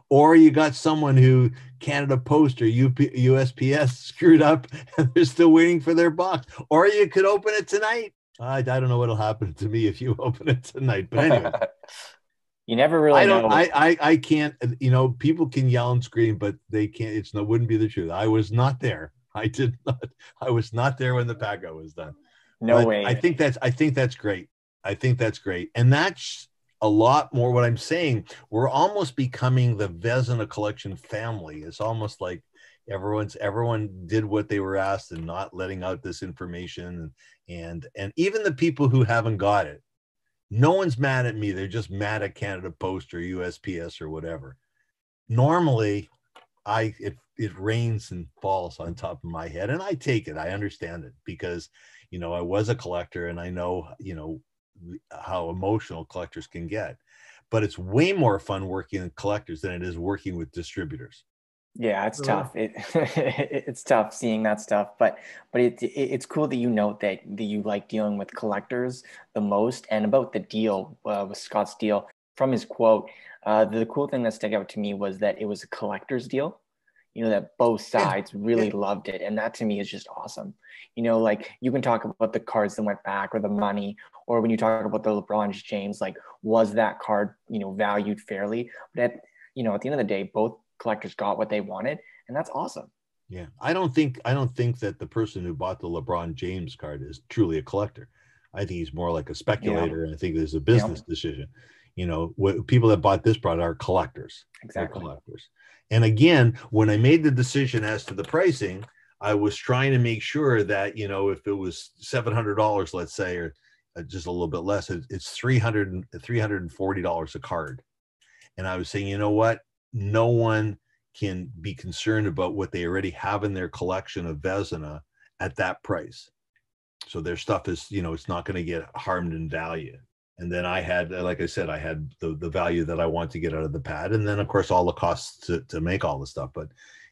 or you got someone who Canada Post or USPS screwed up and they're still waiting for their box. Or you could open it tonight. I don't know what'll happen to me if you open it tonight. But anyway, you never really know. I can't. People can yell and scream, but they can't. Wouldn't be the truth. I was not there. I did not. I was not there when the pack-out was done. No way. I think that's great. I think that's great, and that's a lot more what I'm saying. We're almost becoming the Vezina Collection family. It's almost like everyone did what they were asked and not letting out this information, and even the people who haven't got it, no one's mad at me. They're just mad at Canada Post or USPS or whatever. Normally, it rains and falls on top of my head, and I take it. I understand it because I was a collector, and I know how emotional collectors can get. But it's way more fun working with collectors than it is working with distributors. Yeah, it's tough. It's tough seeing that stuff, but it's cool that you note that you like dealing with collectors the most. And about the deal with Scott's deal, from his quote, the cool thing that stuck out to me was that it was a collector's deal. That both sides really loved it, and that to me is just awesome. Like you can talk about the cards that went back or the money, or when you talk about the LeBron James, like was that card valued fairly? But at the end of the day, both collectors got what they wanted, and that's awesome. Yeah, I don't think that the person who bought the LeBron James card is truly a collector. I think he's more like a speculator, and I think there's a business decision. What people that bought this product are collectors. Exactly. They're collectors. And again, when I made the decision as to the pricing, I was trying to make sure that if it was $700, let's say, or just a little bit less, it's $340 a card. And I was saying, you know what? No one can be concerned about what they already have in their collection of Vezina at that price. So their stuff is, it's not going to get harmed in value. And then I had, like I said, I had the value that I want to get out of the pad. And then, of course, all the costs to make all the stuff. But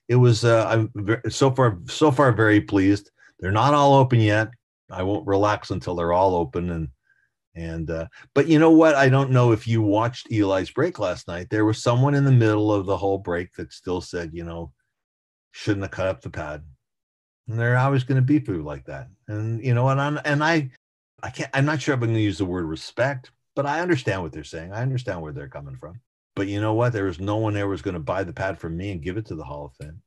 it was, I'm so far very pleased. They're not all open yet. I won't relax until they're all open. But you know what? I don't know if you watched Eli's break last night. There was someone in the middle of the whole break that still said, shouldn't have cut up the pad. And they're always going to be people like that. And I'm not sure if I'm going to use the word respect, but I understand what they're saying. I understand where they're coming from. But you know what? There was no one there was going to buy the pad from me and give it to the Hall of Fame.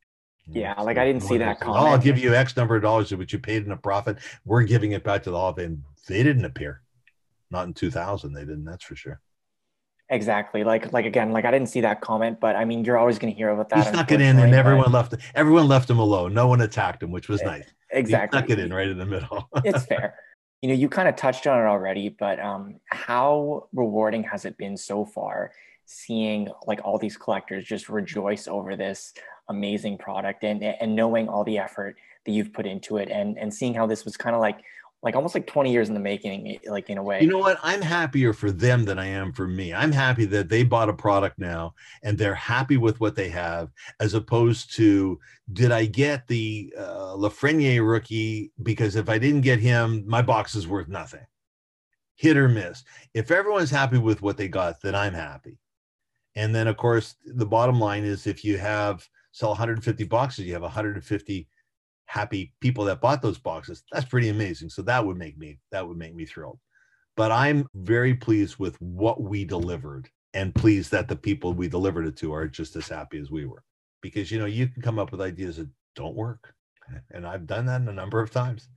Yeah, like I didn't see that comment. I'll give you X number of dollars, which you paid in a profit. We're giving it back to the Hall of Fame. They didn't appear. Not in 2000. They didn't. That's for sure. Exactly. Like again, I didn't see that comment, but I mean, you're always going to hear about that. He snuck it in, and everyone left him alone. No one attacked him, which was nice. Exactly. He snuck it in right in the middle. It's fair. You kind of touched on it already, but how rewarding has it been so far seeing like all these collectors just rejoice over this amazing product and knowing all the effort that you've put into it and seeing how this was kind of like almost like 20 years in the making, like in a way. You know what? I'm happier for them than I am for me. I'm happy that they bought a product now and they're happy with what they have, as opposed to, did I get the Lafreniere rookie? Because if I didn't get him, my box is worth nothing. Hit or miss. If everyone's happy with what they got, then I'm happy. And then, of course, the bottom line is if you sell 150 boxes, you have 150 happy people that bought those boxes. That's pretty amazing. So that would make me thrilled. But I'm very pleased with what we delivered, and pleased that the people we delivered it to are just as happy as we were. Because, you can come up with ideas that don't work. And I've done that a number of times.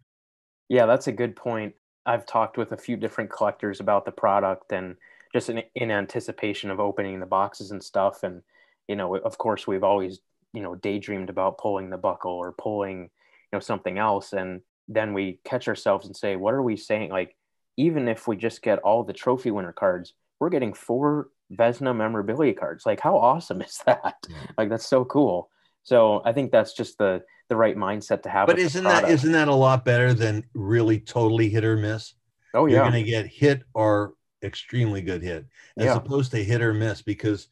Yeah, that's a good point. I've talked with a few different collectors about the product and just in anticipation of opening the boxes and stuff. And, of course, we've always, daydreamed about pulling the buckle or pulling, something else. And then we catch ourselves and say, what are we saying? Like, even if we just get all the trophy winner cards, we're getting 4 Vezina memorabilia cards. Like, how awesome is that? Yeah. Like, that's so cool. So I think that's just the right mindset to have. But with the product. isn't that a lot better than really totally hit or miss? Oh You're yeah, going to get hit or extremely good hit, as yeah, opposed to hit or miss, because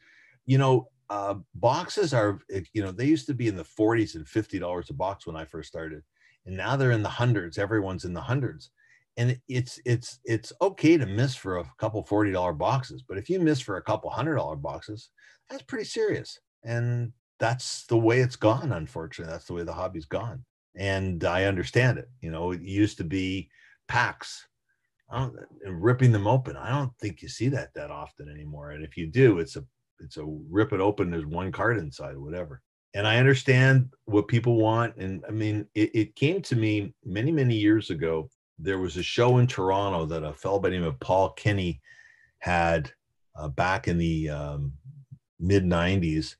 boxes are, they used to be in the 40s and $50 a box when I first started, and now they're in the hundreds. Everyone's in the hundreds, and it's okay to miss for a couple $40 boxes, but if you miss for a couple $100 boxes, that's pretty serious. And that's the way it's gone. Unfortunately, that's the way the hobby's gone, and I understand it. It used to be packs, ripping them open. I don't think you see that often anymore. And if you do, it's a rip it open. There's one card inside, whatever. And I understand what people want. And I mean, it came to me many, many years ago. There was a show in Toronto that a fellow by the name of Paul Kenny had back in the mid 90s.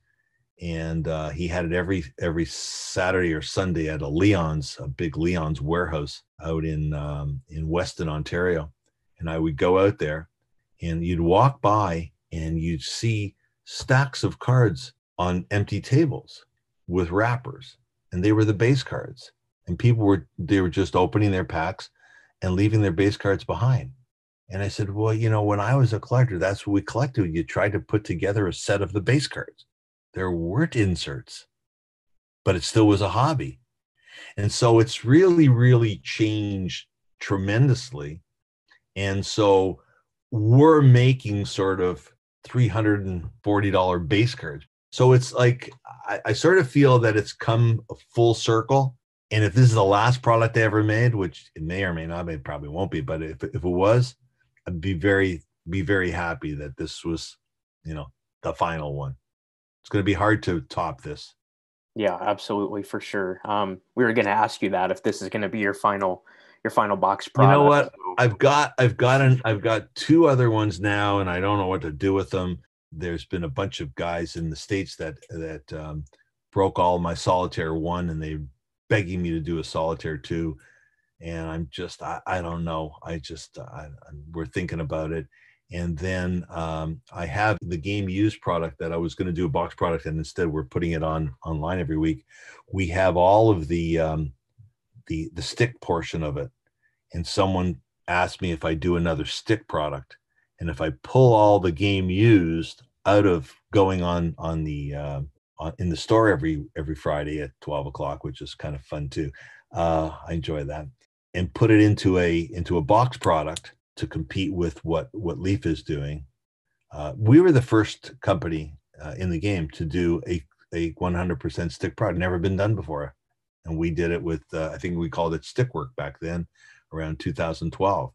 And he had it every Saturday or Sunday at a big Leon's warehouse out in Weston, Ontario. And I would go out there, and you'd walk by and you'd see stacks of cards on empty tables with wrappers, and they were the base cards. And people were just opening their packs and leaving their base cards behind. And I said, well, when I was a collector, that's what we collected. You tried to put together a set of the base cards. There weren't inserts, but it still was a hobby. And so it's really, really changed tremendously. And so we're making sort of $340 base cards. So it's like, I sort of feel that it's come full circle. And if this is the last product I ever made, which it may or may not be, it probably won't be, but if it was, I'd be very happy that this was, the final one. It's going to be hard to top this. yeah, absolutely, for sure. We were going to ask you that if this is going to be your final box product. You know what? I've got 2 other ones now, and I don't know what to do with them. There's been a bunch of guys in the States that broke all my solitaire 1, and they're begging me to do a solitaire 2. And I'm just, I don't know. We're thinking about it. And then I have the game used product that I was going to do a box product, and instead we're putting it online every week. We have all of the stick portion of it, and someone asked me if I do another stick product, and if I pull all the game used out of going on the in the store every Friday at 12 o'clock, which is kind of fun too. I enjoy that, and put it into a box product to compete with what Leaf is doing. We were the first company in the game to do a 100% stick product. Never been done before. And we did it with, I think we called it Stickwork back then, around 2012.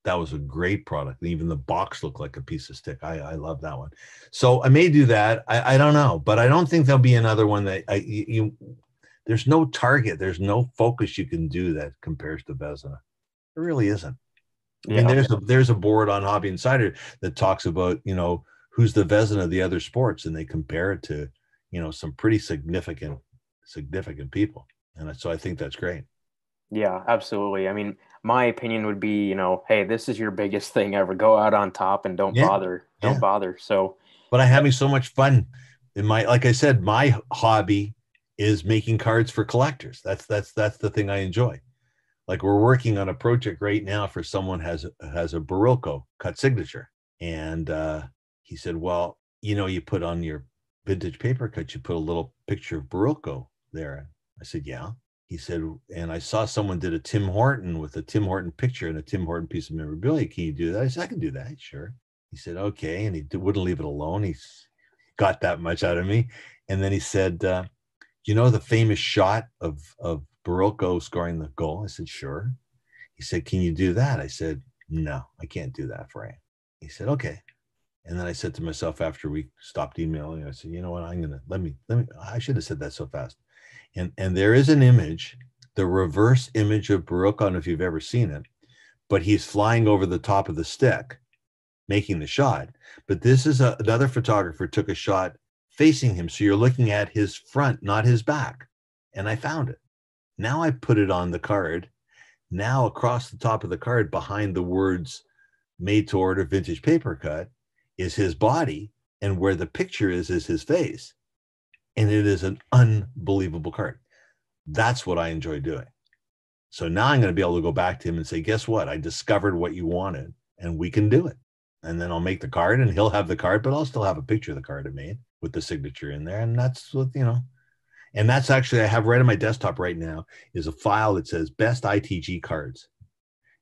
That was a great product. And even the box looked like a piece of stick. I love that one. So I may do that. I don't know, but I don't think there'll be another one that there's no target. There's no focus you can do that compares to Vezina. There really isn't. I mean, there's a board on Hobby Insider that talks about, who's the Vezina of the other sports, and they compare it to, some pretty significant people. And so I think that's great. Yeah, absolutely. I mean, my opinion would be, hey, this is your biggest thing ever. Go out on top and don't bother. Don't bother. So, but I'm having so much fun like I said, my hobby is making cards for collectors. That's the thing I enjoy. Like, we're working on a project right now for someone has a Barilko cut signature. And he said, well, you put on your vintage paper cut, you put a little picture of Barilko there. I said, yeah. He said, and I saw someone did a Tim Horton with a Tim Horton picture and a Tim Horton piece of memorabilia. Can you do that? I said, I can do that. Sure. He said, okay. And he wouldn't leave it alone. got that much out of me. And then he said, you know, the famous shot of Barocco scoring the goal? I said, sure. He said, can you do that? I said, no, I can't do that for you. He said, okay. And then I said to myself after we stopped emailing, I said, you know what, I'm going to, let me, I should have said that so fast. And there is an image, the reverse image of Barocco. I don't know if you've ever seen it, but he's flying over the top of the stick, making the shot. But this is another photographer took a shot facing him. So you're looking at his front, not his back. And I found it. Now I put it on the card. Now across the top of the card, behind the words made to order vintage paper cut, is his body. And where the picture is his face. And it is an unbelievable card. That's what I enjoy doing. So now I'm going to be able to go back to him and say, guess what? I discovered what you wanted and we can do it. And then I'll make the card and he'll have the card, but I'll still have a picture of the card I made with the signature in there. And that's what, you know, and that's actually, I have right on my desktop right now is a file that says best ITG cards.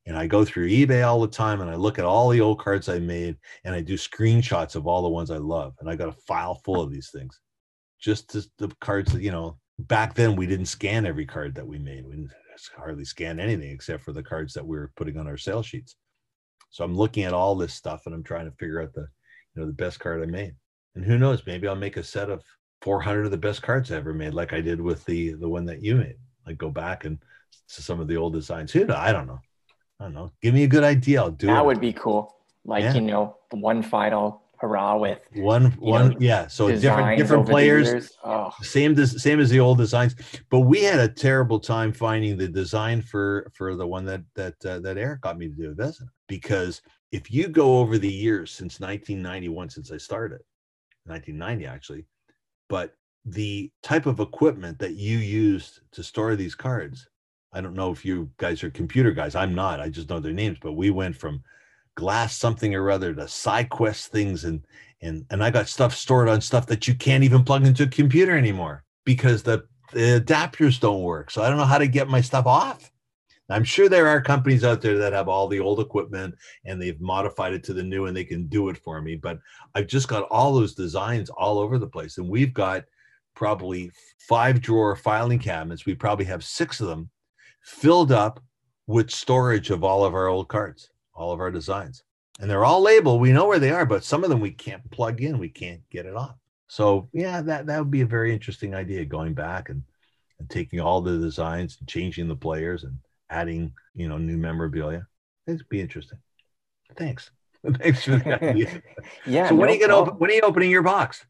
And I go through eBay all the time and I look at all the old cards I made and I do screenshots of all the ones I love. And I got a file full of these things. Just the cards that, you know, back then we didn't scan every card that we made. We didn't hardly scan anything except for the cards that we were putting on our sales sheets. So I'm looking at all this stuff and I'm trying to figure out the, you know, the best card I made. And who knows, maybe I'll make a set of 400 of the best cards I ever made, like I did with the one that you made. Like go back and to some of the old designs. Who knows? I don't know. Give me a good idea. I'll do it. That would be cool. Like, yeah. You know, one final hurrah with one yeah, so different players. Oh. same as the old designs, but we had a terrible time finding the design for the one that Eric got me to do Vezina, because if you go over the years since 1991, since I started 1990 actually, but the type of equipment that you used to store these cards, I don't know if you guys are computer guys. I'm not. I just know their names, but we went from glass something or other to SideQuest things, and I got stuff stored on stuff that you can't even plug into a computer anymore because the adapters don't work. So I don't know how to get my stuff off. I'm sure there are companies out there that have all the old equipment and they've modified it to the new and they can do it for me. But I've just got all those designs all over the place. And we've got probably 5-drawer filing cabinets. We probably have 6 of them filled up with storage of all of our old cards, all of our designs. And they're all labeled. We know where they are, but some of them we can't plug in. We can't get it off. So yeah, that would be a very interesting idea, going back and taking all the designs and changing the players and adding, you know, new memorabilia. It'd be interesting. Thanks. Thanks for the idea. Yeah. So when are you opening your box?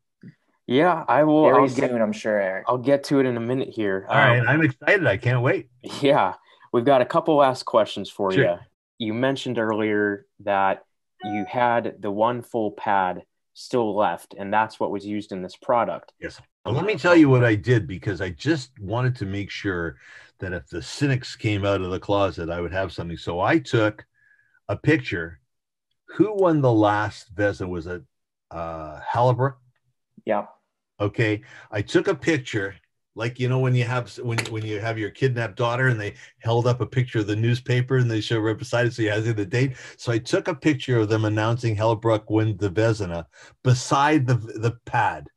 Yeah, I will. Very soon, I'm sure, Eric. I'll get to it in a minute here. All right. I'm excited. I can't wait. Yeah. We've got a couple last questions for Sure. you. You mentioned earlier that you had the one full pad still left, and that's what was used in this product. Yes. Well, let me tell you what I did, because I just wanted to make sure that if the cynics came out of the closet, I would have something. So I took a picture. Who won the last Vezina? Was it Hallibrook? Yeah. Okay. I took a picture, like, you know, when you have your kidnapped daughter and they held up a picture of the newspaper and they show right beside it so you have the date. So I took a picture of them announcing Hallibrook win the Vezina beside the pad.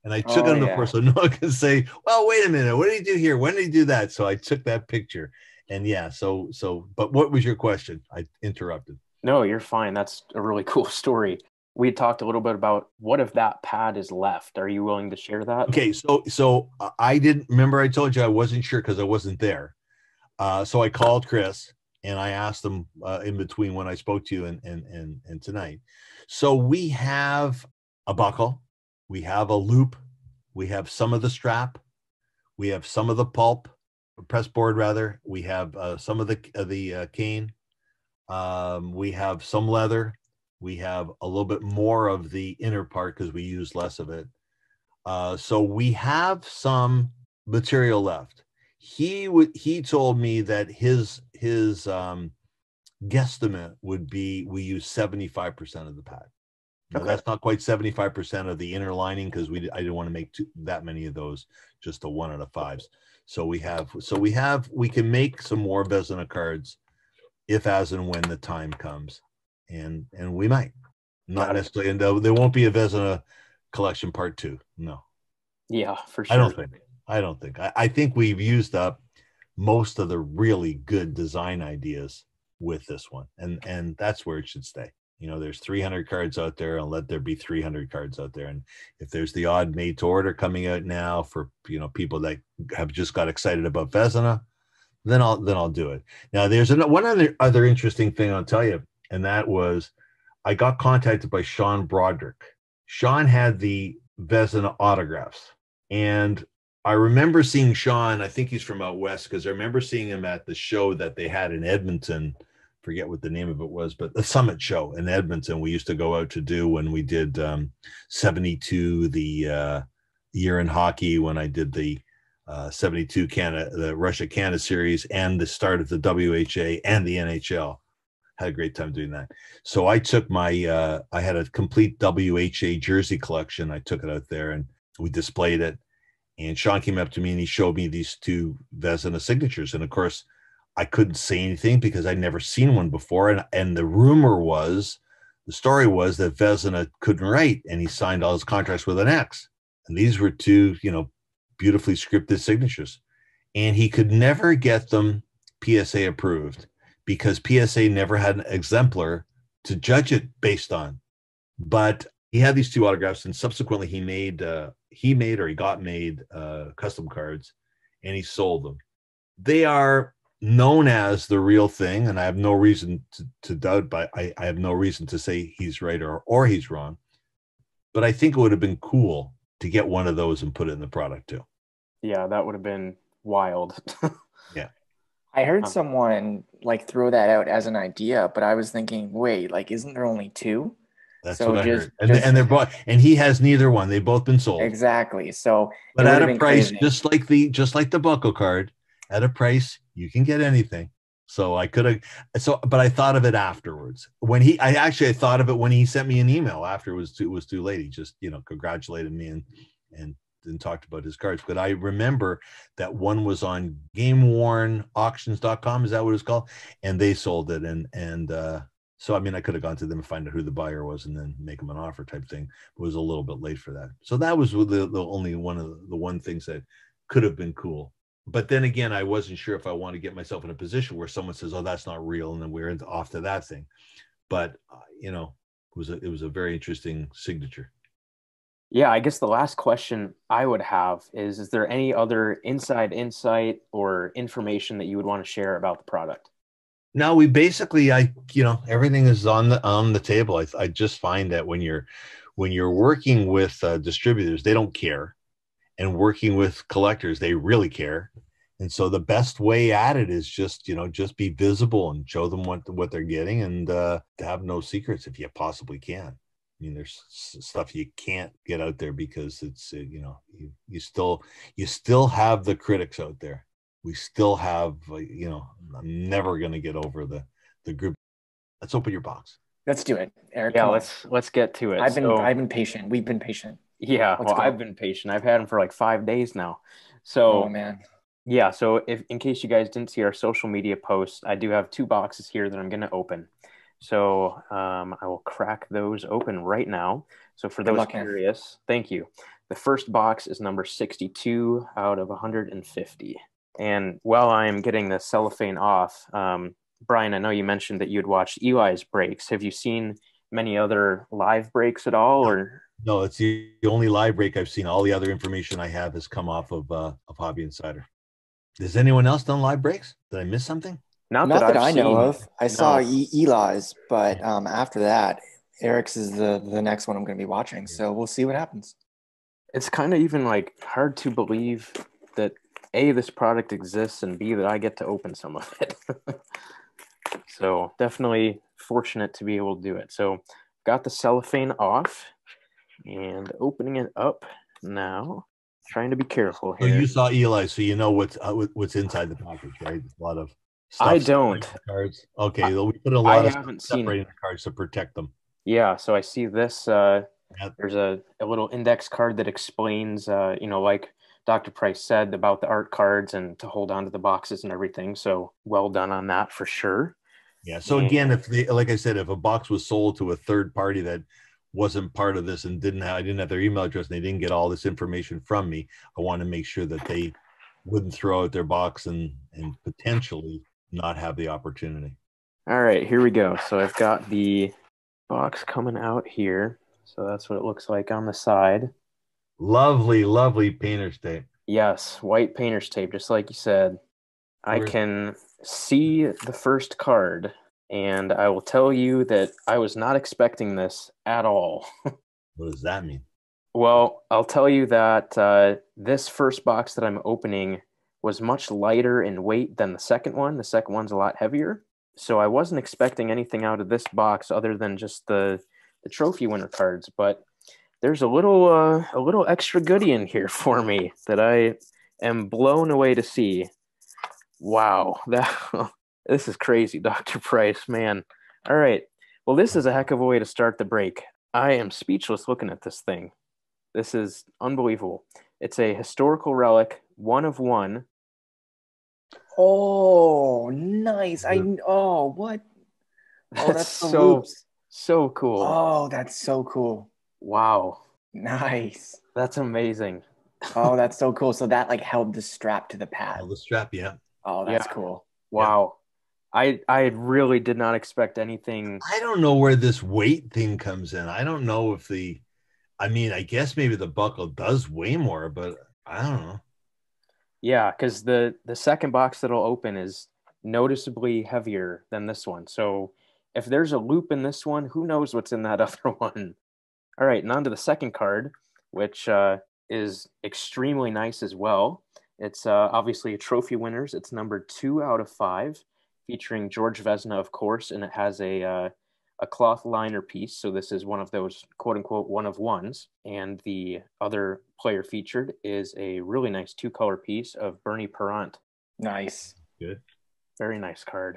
And I took it on the floor so no one can say, well, wait a minute, what did he do here? When did he do that? So I took that picture. And yeah, so but what was your question? I interrupted. No, you're fine. That's a really cool story. We had talked a little bit about what if that pad is left. Are you willing to share that? Okay, so I didn't remember. I told you I wasn't sure because I wasn't there. So I called Chris and I asked him in between when I spoke to you and tonight. So we have a buckle, we have a loop, we have some of the strap, we have some of the pulp, press board rather. We have some of the cane. We have some leather. We have a little bit more of the inner part because we use less of it. So we have some material left. He told me that his guesstimate would be we use 75% of the pad. Now, that's not quite 75% of the inner lining because I didn't want to make that many of those, just the 1 out of 5s. So we can make some more Vezina cards if, as and when the time comes. And we might not necessarily, and there won't be a Vezina collection part 2. No, Yeah, for I sure. don't think. I think we've used up most of the really good design ideas with this one, and that's where it should stay. There's 300 cards out there, and let there be 300 cards out there. And if there's the odd made to order coming out now for people that have just got excited about Vezina, then I'll do it. Now there's one other interesting thing I'll tell you, and that was I got contacted by Sean Broderick. Sean had the Vezina autographs, and I remember seeing Sean. I think he's from out west, because I remember seeing him at the show that they had in Edmonton. Forget what the name of it was, but the Summit Show in Edmonton we used to go out to do when we did 72, the year in hockey, when I did the 72 Canada, the Russia Canada series, and the start of the WHA and the NHL. Had a great time doing that. So I took I had a complete WHA jersey collection. I took it out there and we displayed it. And Sean came up to me and he showed me these 2 Vezina signatures. And of course, I couldn't say anything because I'd never seen one before. And the story was that Vezina couldn't write, and he signed all his contracts with an X. And these were 2, beautifully scripted signatures. And he could never get them PSA approved because PSA never had an exemplar to judge it based on. But he had these 2 autographs, and subsequently he got made custom cards, and he sold them. They are known as the real thing, and I have no reason to doubt, but I have no reason to say he's right or he's wrong. But I think it would have been cool to get one of those and put it in the product too. Yeah, that would have been wild. Yeah. I heard someone throw that out as an idea, but I was thinking, wait, isn't there only 2? That's what I heard. And they're both, and he has neither one. They've both been sold. Exactly. So, but at a price, just like the Bucko card, at a price you can get anything. So I could have. But I thought of it afterwards. I thought of it when he sent me an email after it was too late. He just congratulated me and talked about his cards. But I remember that one was on GameWarnAuctions.com. Is that what it's called? And they sold it. So, I could have gone to them and find out who the buyer was and then make them an offer type thing. It was a little bit late for that. So that was the only one of the one things that could have been cool. But then again, I wasn't sure if I want to get myself in a position where someone says, "Oh, that's not real," and then we're off to that thing. But it was a very interesting signature. Yeah, I guess the last question I would have is there any other inside insight or information that you would want to share about the product? No, we basically, everything is on the table. I just find that when you're working with distributors, they don't care, and working with collectors, they really care. And so the best way at it is just be visible and show them what they're getting, and have no secrets if you possibly can. There's stuff you can't get out there because it's you still have the critics out there. We still have I'm never going to get over the group. Let's open your box. Let's do it, Eric. Yeah, let's get to it. I've been patient. We've been patient. Yeah, I've been patient. I've had them for like 5 days now. So, oh man. Yeah, so in case you guys didn't see our social media posts, I do have 2 boxes here that I'm going to open. So I will crack those open right now. So for those curious, thank you. The first box is number 62 out of 150. And while I am getting the cellophane off, Brian, I know you mentioned that you had watched Eli's breaks. Have you seen many other live breaks at all? Or no, it's the only live break I've seen. All the other information I have has come off of Hobby Insider. Has anyone else done live breaks? Did I miss something? Not that I know of. I saw Eli's, but after that, Eric's is the next one I'm going to be watching. So we'll see what happens. It's kind of even hard to believe that A, this product exists, and B, that I get to open some of it. So definitely fortunate to be able to do it. So got the cellophane off and opening it up now. Trying to be careful here. So you saw Eli, so you know what's inside the package, right? A lot of stuff. I don't. Cards. Okay, we put a lot of haven't stuff separating the cards to protect them. Yeah, so I see this. There's a little index card that explains, like Dr. Price said about the art cards and to hold on to the boxes and everything. So well done on that for sure. Yeah. So again, if a box was sold to a third party that wasn't part of this and I didn't have their email address and they didn't get all this information from me, I want to make sure that they wouldn't throw out their box and potentially not have the opportunity. All right, here we go. So I've got the box coming out here. So that's what it looks like on the side. Lovely, lovely painter's tape. Yes, white painter's tape, just like you said. I can see the first card, and I will tell you that I was not expecting this at all. What does that mean? Well, I'll tell you that this first box that I'm opening was much lighter in weight than the second one. The second one's a lot heavier. So I wasn't expecting anything out of this box other than just the trophy winner cards. But there's a little extra goodie in here for me that I am blown away to see. Wow, this is crazy, Dr. Price, man. All right. Well, this is a heck of a way to start the break. I am speechless looking at this thing. This is unbelievable. It's a historical relic, 1 of 1. Oh, nice. What? Oh, that's the loops. So cool. Oh, that's so cool. Wow. Nice. That's amazing. Oh, that's so cool. So that like held the strap to the pad. Oh, the strap, yeah. Oh, that's cool. Wow. Yeah. I really did not expect anything. I don't know where this weight thing comes in. I don't know if I guess maybe the buckle does weigh more, but I don't know. Yeah, because the second box that'll open is noticeably heavier than this one. So if there's a loop in this one, who knows what's in that other one? All right, and on to the second card, which is extremely nice as well. It's obviously a trophy winners. It's number 2 out of 5, featuring George Vezina, of course, and it has a cloth liner piece. So this is one of those quote unquote 1 of 1s. And the other player featured is a really nice 2-color piece of Bernie Parent. Nice. Good. Very nice card.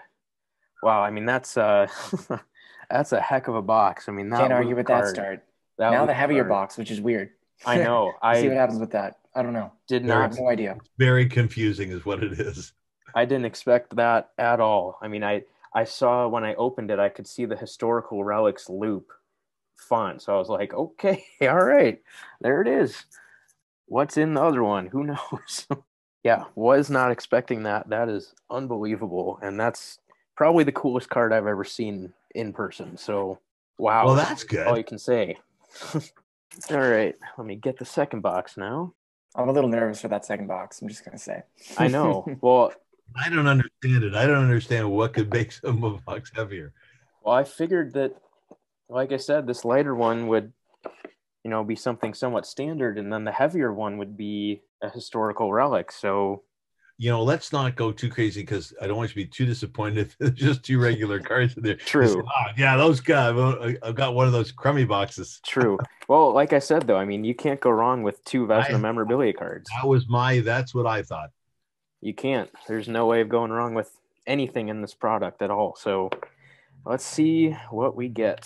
Wow, I mean that's that's a heck of a box. I mean, that can't argue with that start. Now the heavier box, which is weird. I know. See what happens with that. I don't know. I have no idea. It's very confusing is what it is. I didn't expect that at all. I mean, I saw when I opened it, I could see the historical relics loop font. So I was like, okay, all right, there it is. What's in the other one? Who knows? Yeah, was not expecting that. That is unbelievable. And that's probably the coolest card I've ever seen in person. So, wow. Well, that's good. All you can say. All right, let me get the second box now. I'm a little nervous for that second box. I'm just going to say. I know. Well, I don't understand it. I don't understand what could make some of a box heavier. Well, I figured that, like I said, this lighter one would, be something somewhat standard, and then the heavier one would be a historical relic. So, let's not go too crazy because I don't want you to be too disappointed. There's just 2 regular cards in there. True. Yeah, those guys. I've got one of those crummy boxes. True. Well, like I said, though, I mean, you can't go wrong with 2 Vezina memorabilia cards. That's what I thought. You can't. There's no way of going wrong with anything in this product at all. So let's see what we get.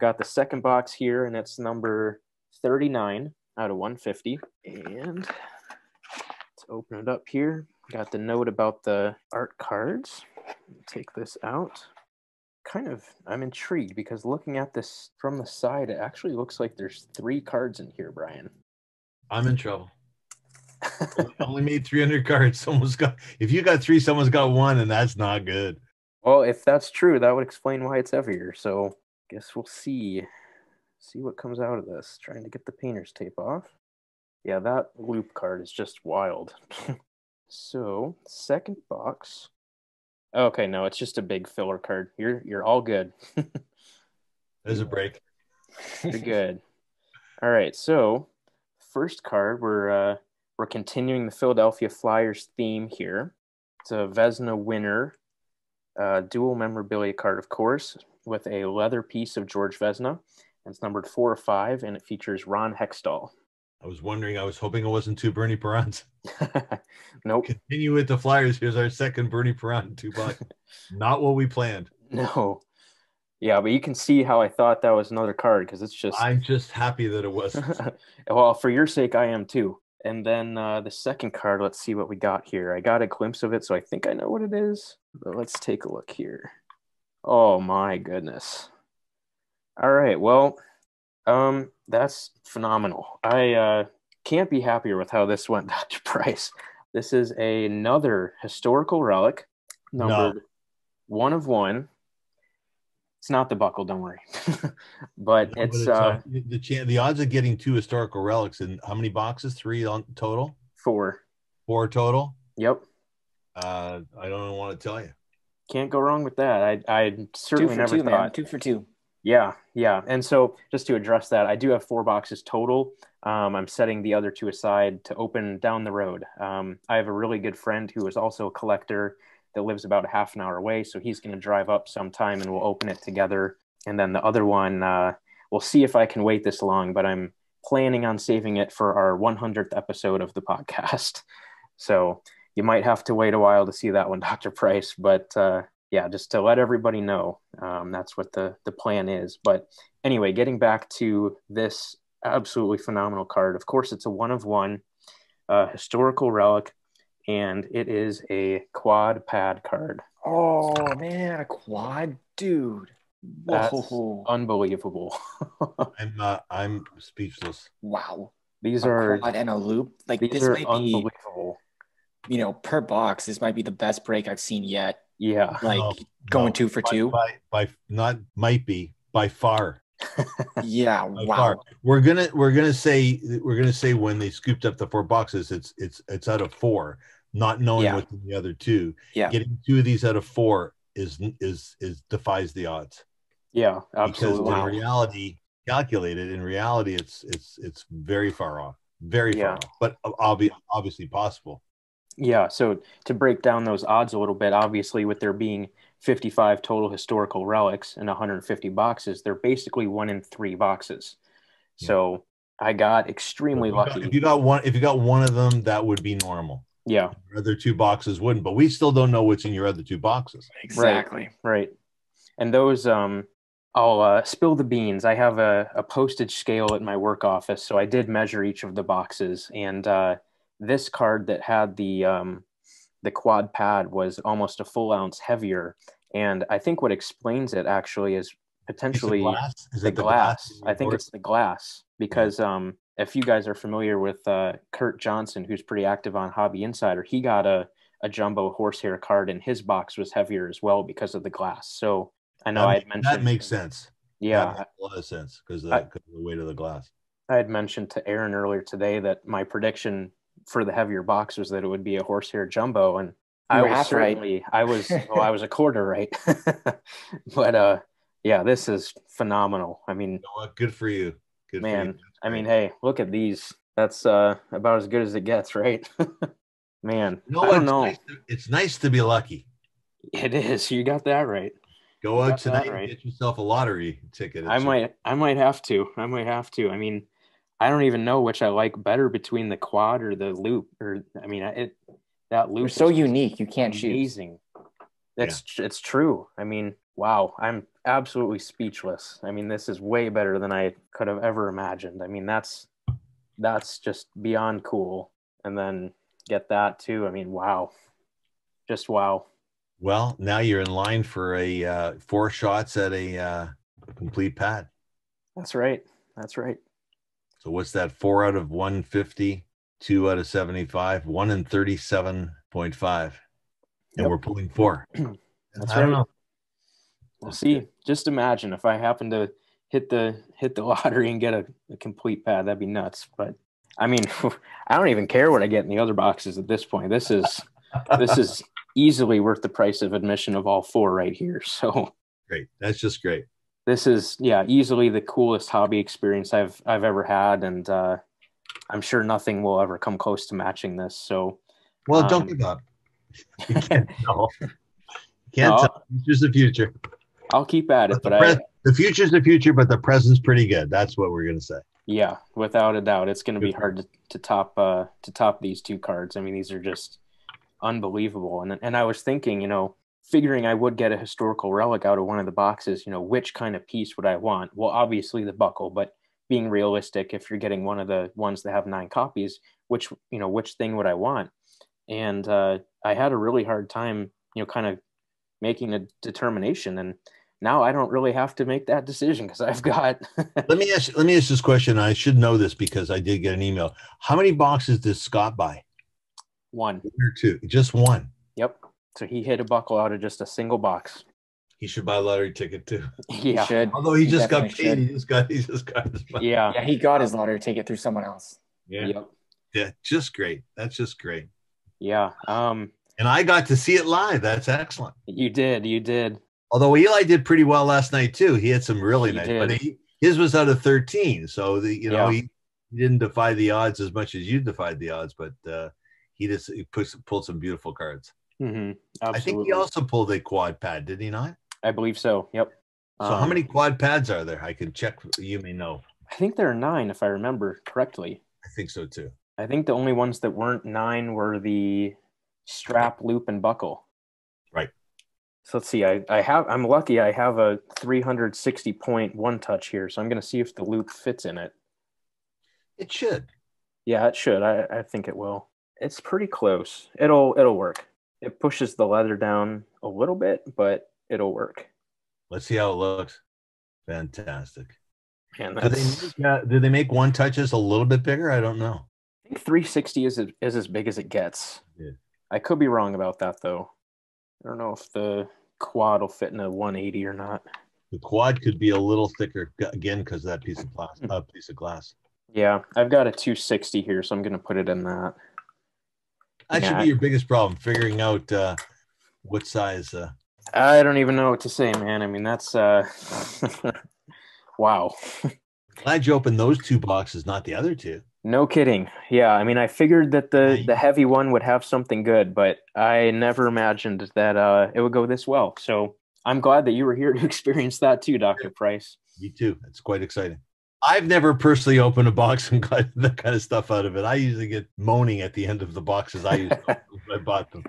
Got the second box here, and it's number 39 out of 150. And let's open it up here. Got the note about the art cards. Take this out. I'm intrigued because looking at this from the side, it actually looks like there's 3 cards in here, Brian. I'm in trouble. Only made 300 cards. If you got 3, someone's got 1, and that's not good. Well, if that's true, that would explain why it's heavier. So guess we'll see what comes out of this. Trying to get the painter's tape off. Yeah, that loop card is just wild. So, second box. Okay, no, it's just a big filler card. You're all good. There's a break. You're good. All right, so first card, we're continuing the Philadelphia Flyers theme here. It's a Vezina winner, dual memorabilia card, of course, with a leather piece of George Vezina. And it's numbered 4 of 5, and it features Ron Hextall. I was hoping it wasn't 2 Bernie Parents. Nope. Continue with the Flyers. Here's our second Bernie Parent, 2 bucks. Not what we planned. No. Yeah, but you can see how I thought that was another card because it's just... I'm just happy that it wasn't. Well, for your sake, I am too. And then the second card, let's see what we got here. I got a glimpse of it, so I think I know what it is. But let's take a look here. Oh, my goodness. All right, well, That's phenomenal. I can't be happier with how this went, Dr. Price. This is another historical relic, No, numbered one of one. It's not the buckle, don't worry. But no, but it's it's the odds of getting two historical relics in how many boxes? Three on total? four. Four total? Yep. I don't want to tell you. Can't go wrong with that. I Two certainly for never two, man. thought. 2 for 2. Yeah, yeah. And so just to address that, I do have four boxes total. I'm setting the other two aside to open down the road. I have a really good friend who is also a collector that lives about a half an hour away. So he's going to drive up sometime and we'll open it together. And then the other one, we'll see if I can wait this long, but I'm planning on saving it for our 100th episode of the podcast. So you might have to wait a while to see that one, Dr. Price. But yeah, just to let everybody know, that's what the plan is. But anyway, getting back to this absolutely phenomenal card. Of course, it's a one of one historical relic, and it is a quad pad card. Oh man, a quad, dude. That's Whoa. unbelievable. I'm speechless. Wow. These A are quad and a loop. Like these this are might be, unbelievable. per box, this might be the best break I've seen yet. Yeah. Like No, going no. 2 for 2. By not might be by far. Yeah, By wow. far. We're gonna say when they scooped up the four boxes, it's out of four, not knowing Yeah. what's in the other two. Yeah. Getting two of these out of four is defies the odds. Yeah, Because absolutely. Wow. in reality, calculated in reality, it's very far off, very far Yeah. off, but obviously possible. Yeah, so to break down those odds a little bit, obviously with there being 55 total historical relics and 150 boxes, they're basically one in three boxes. Yeah. So I got So extremely lucky. if you got one of them, that would be normal. Yeah, Your other two boxes wouldn't, but we still don't know what's in your other two boxes. Exactly. right. And those, I'll spill the beans. I have a postage scale at my work office, so I did measure each of the boxes, and this card that had the quad pad was almost a full ounce heavier. And I think what explains it actually is It's the potentially glass. Is the it the glass? glass. I think it's the glass because if you guys are familiar with Kurt Johnson, who's pretty active on Hobby Insider, he got a jumbo horsehair card and his box was heavier as well because of the glass. So I know I had mentioned that makes sense. That yeah, makes a lot of sense because I, of the weight of the glass. I had mentioned to Aaron earlier today that my prediction for the heavier box was that it would be a horsehair jumbo, and You I were was half right. certainly I was well, I was a quarter right. But yeah, this is phenomenal. I mean, You know what? Good for you. Good for you. man, I mean, hey, look at these. That's about as good as it gets, right? Man, You know I what? don't know. It's nice to be lucky. It is. You got that right. Go You out got that tonight and right. get yourself a lottery ticket. I might have to. I might have to. I mean, I don't even know which I like better between the quad or the loop. Or I mean, that They're loop so is unique. You can't choose. amazing. It's true. I mean, wow, I'm absolutely speechless. I mean, this is way better than I could have ever imagined. I mean, that's just beyond cool. And then get that too. I mean, wow, just wow. Well, now you're in line for a 4 shots at a complete pad. That's right. That's right. So what's that? 4 out of 150, 2 out of 75, 1 in 37.5. And Yep. we're pulling 4. That's I don't right. know. We'll see. Just imagine if I happen to hit the lottery and get a complete pad, that'd be nuts. But I mean, I don't even care what I get in the other boxes at this point. This is easily worth the price of admission of all four right here. So Great. That's just great. this is easily the coolest hobby experience I've ever had, and I'm sure nothing will ever come close to matching this. So Well, don't give up. You can't tell. No, Tell. Future's the future. I'll keep at it, The future's the future, but the present's pretty good. That's what we're gonna say. yeah, without a doubt, it's going to be hard to top these two cards. I mean, these are just unbelievable. And I was thinking, figuring I would get a historical relic out of one of the boxes, which kind of piece would I want? Well, obviously the buckle, but being realistic, if you're getting one of the ones that have 9 copies, which thing would I want? And I had a really hard time, kind of making a determination. And now I don't really have to make that decision because I've got. Let me ask this question. I should know this because I did get an email. How many boxes did Scott buy? One. 1 or 2? Just one. Yep. So he hit a buckle out of just a single box. He should buy a lottery ticket too. He Yeah. should. Although he just got definitely paid. should. He just got his money. Yeah. Yeah, he got his lottery ticket through someone else. Yeah. Yep. Yeah. Just great. That's just great. Yeah. And I got to see it live. That's excellent. You did. Although Eli did pretty well last night too. He had some really He nice, did. but his was out of 13. So Yeah. he didn't defy the odds as much as you defied the odds, but he pulled some beautiful cards. Mm-hmm. I think he also pulled a quad pad, did he not? I believe so. Yep. So how many quad pads are there? I can check. You may know. I think there are 9, if I remember correctly. I think so too. I think the only ones that weren't 9 were the strap, loop, and buckle. Right. So let's see. I'm lucky. I have a 360-point one touch here, so I'm going to see if the loop fits in it. It should. Yeah, it should. I think it will. It's pretty close. It'll work. It pushes the leather down a little bit, but it'll work. Let's see how it looks. Fantastic. And do they make one touches a little bit bigger? I don't know. I think 360 is as big as it gets. Yeah. I could be wrong about that though. I don't know if the quad will fit in a 180 or not. The quad could be a little thicker again because of that piece of glass. Yeah, I've got a 260 here, so I'm going to put it in that. That should be your biggest problem, figuring out what size. I don't even know what to say, man. I mean, that's wow. Glad you opened those 2 boxes, not the other 2. No kidding. Yeah, I mean, I figured that the heavy one would have something good, but I never imagined that it would go this well. So I'm glad that you were here to experience that too, Dr. Price. Me too. It's quite exciting. I've never personally opened a box and got that kind of stuff out of it. I usually get moaning at the end of the boxes I bought them.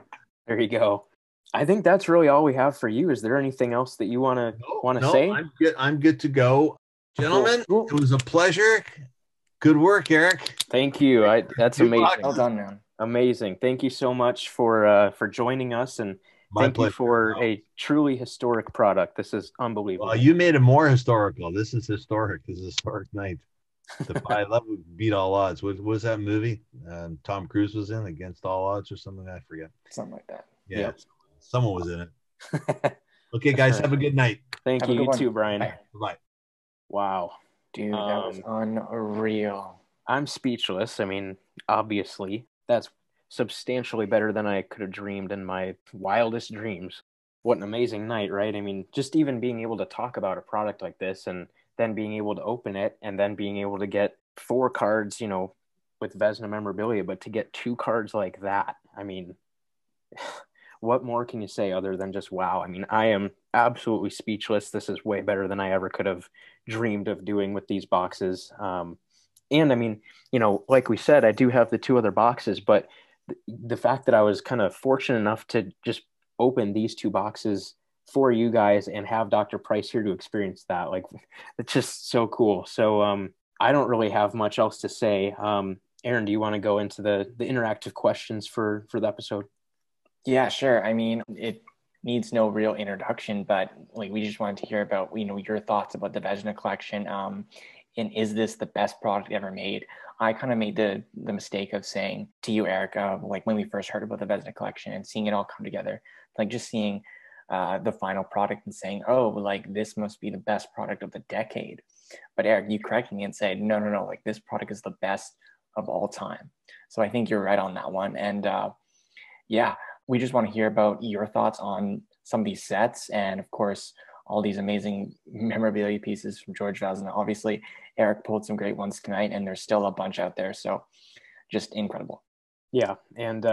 There you go. I think that's really all we have for you. Is there anything else that you want to say? I'm good to go. Gentlemen, cool. It was a pleasure. Good work, Eric. Thank you. That's amazing. Well done, man. Amazing. Thank you so much for joining us, and thank you for a truly historic product. This is unbelievable. Well, you made it more historical. This is historic. This is a historic night. I love Beat All Odds. What was that movie? Tom Cruise was in Against All Odds or something. I forget. Something like that. Yeah, yep. Someone was in it. Okay, guys, have a good night. Thank you. You too, Brian. Bye. Wow. Dude, that was unreal. I'm speechless. I mean, obviously, that's substantially better than I could have dreamed in my wildest dreams. What an amazing night, right? I mean, just even being able to talk about a product like this and then being able to open it and then being able to get 4 cards, with Vezina memorabilia, but to get 2 cards like that, I mean, what more can you say other than just wow? I mean, I am absolutely speechless. This is way better than I ever could have dreamed of doing with these boxes. And I mean, like we said, I do have the 2 other boxes, but the fact that I was kind of fortunate enough to just open these 2 boxes for you guys and have Dr. Price here to experience that, like, it's just so cool. So I don't really have much else to say. Aaron, do you want to go into the interactive questions for the episode? Yeah, sure. I mean, it needs no real introduction, but like we just wanted to hear about, your thoughts about the Vezina collection. And is this the best product ever made? I kind of made the mistake of saying to you, Eric, like when we first heard about the Vezina collection and seeing it all come together, like just seeing the final product and saying, oh, like this must be the best product of the decade. But Eric, you corrected me and said, no, like this product is the best of all time. So I think you're right on that one. And yeah, we just want to hear about your thoughts on some of these sets and, of course, all these amazing memorabilia pieces from George Vezina. Obviously, Eric pulled some great ones tonight, and there's still a bunch out there. So just incredible. Yeah, and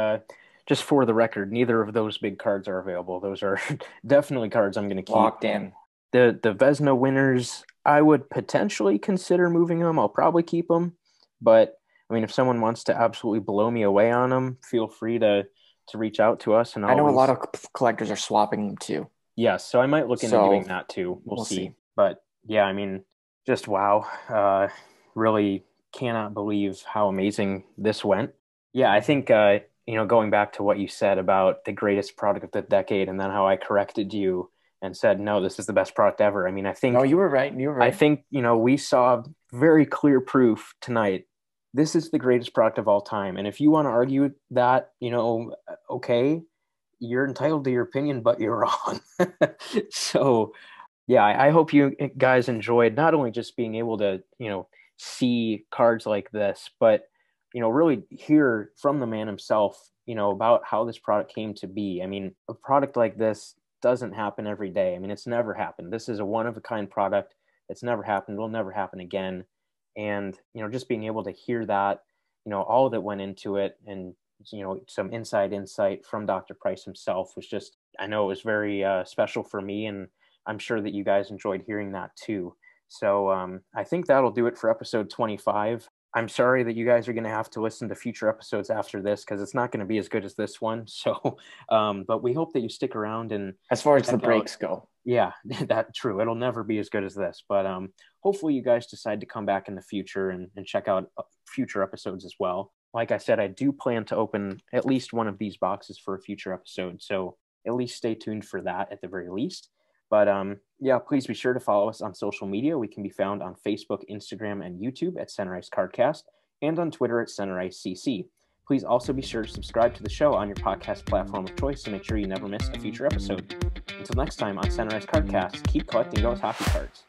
just for the record, neither of those big cards are available. Those are definitely cards I'm going to keep. Locked in. The Vezina winners, I would potentially consider moving them. I'll probably keep them. But, I mean, if someone wants to absolutely blow me away on them, feel free to reach out to us. And I know a lot of collectors are swapping them too. Yes, so I might look into doing that too. We'll see. But yeah, I mean, just wow. Really cannot believe how amazing this went. Yeah, I think, going back to what you said about the greatest product of the decade and then how I corrected you and said, no, this is the best product ever. I mean, I think, No, you were right. You were right. I think, we saw very clear proof tonight. This is the greatest product of all time. And if you want to argue that, okay, you're entitled to your opinion, but you're wrong. So yeah, I hope you guys enjoyed not only just being able to, see cards like this, but, really hear from the man himself, about how this product came to be. I mean, a product like this doesn't happen every day. I mean, it's never happened. This is a one-of-a-kind product. It's never happened. Will never happen again. And, just being able to hear that, all that went into it, and, some inside insight from Dr. Price himself was just, I know it was very special for me, and I'm sure that you guys enjoyed hearing that too. So I think that'll do it for episode 25. I'm sorry that you guys are going to have to listen to future episodes after this, because it's not going to be as good as this one. So, but we hope that you stick around. And as far as the breaks go. Yeah, that's true. It'll never be as good as this, but hopefully you guys decide to come back in the future and check out future episodes as well. Like I said, I do plan to open at least one of these boxes for a future episode, so at least stay tuned for that at the very least. But yeah, please be sure to follow us on social media. We can be found on Facebook, Instagram, and YouTube at Center Ice Cardcast, and on Twitter at Center Ice CC. Please also be sure to subscribe to the show on your podcast platform of choice to make sure you never miss a future episode. Until next time on Center Ice Cardcast, keep collecting those hockey cards.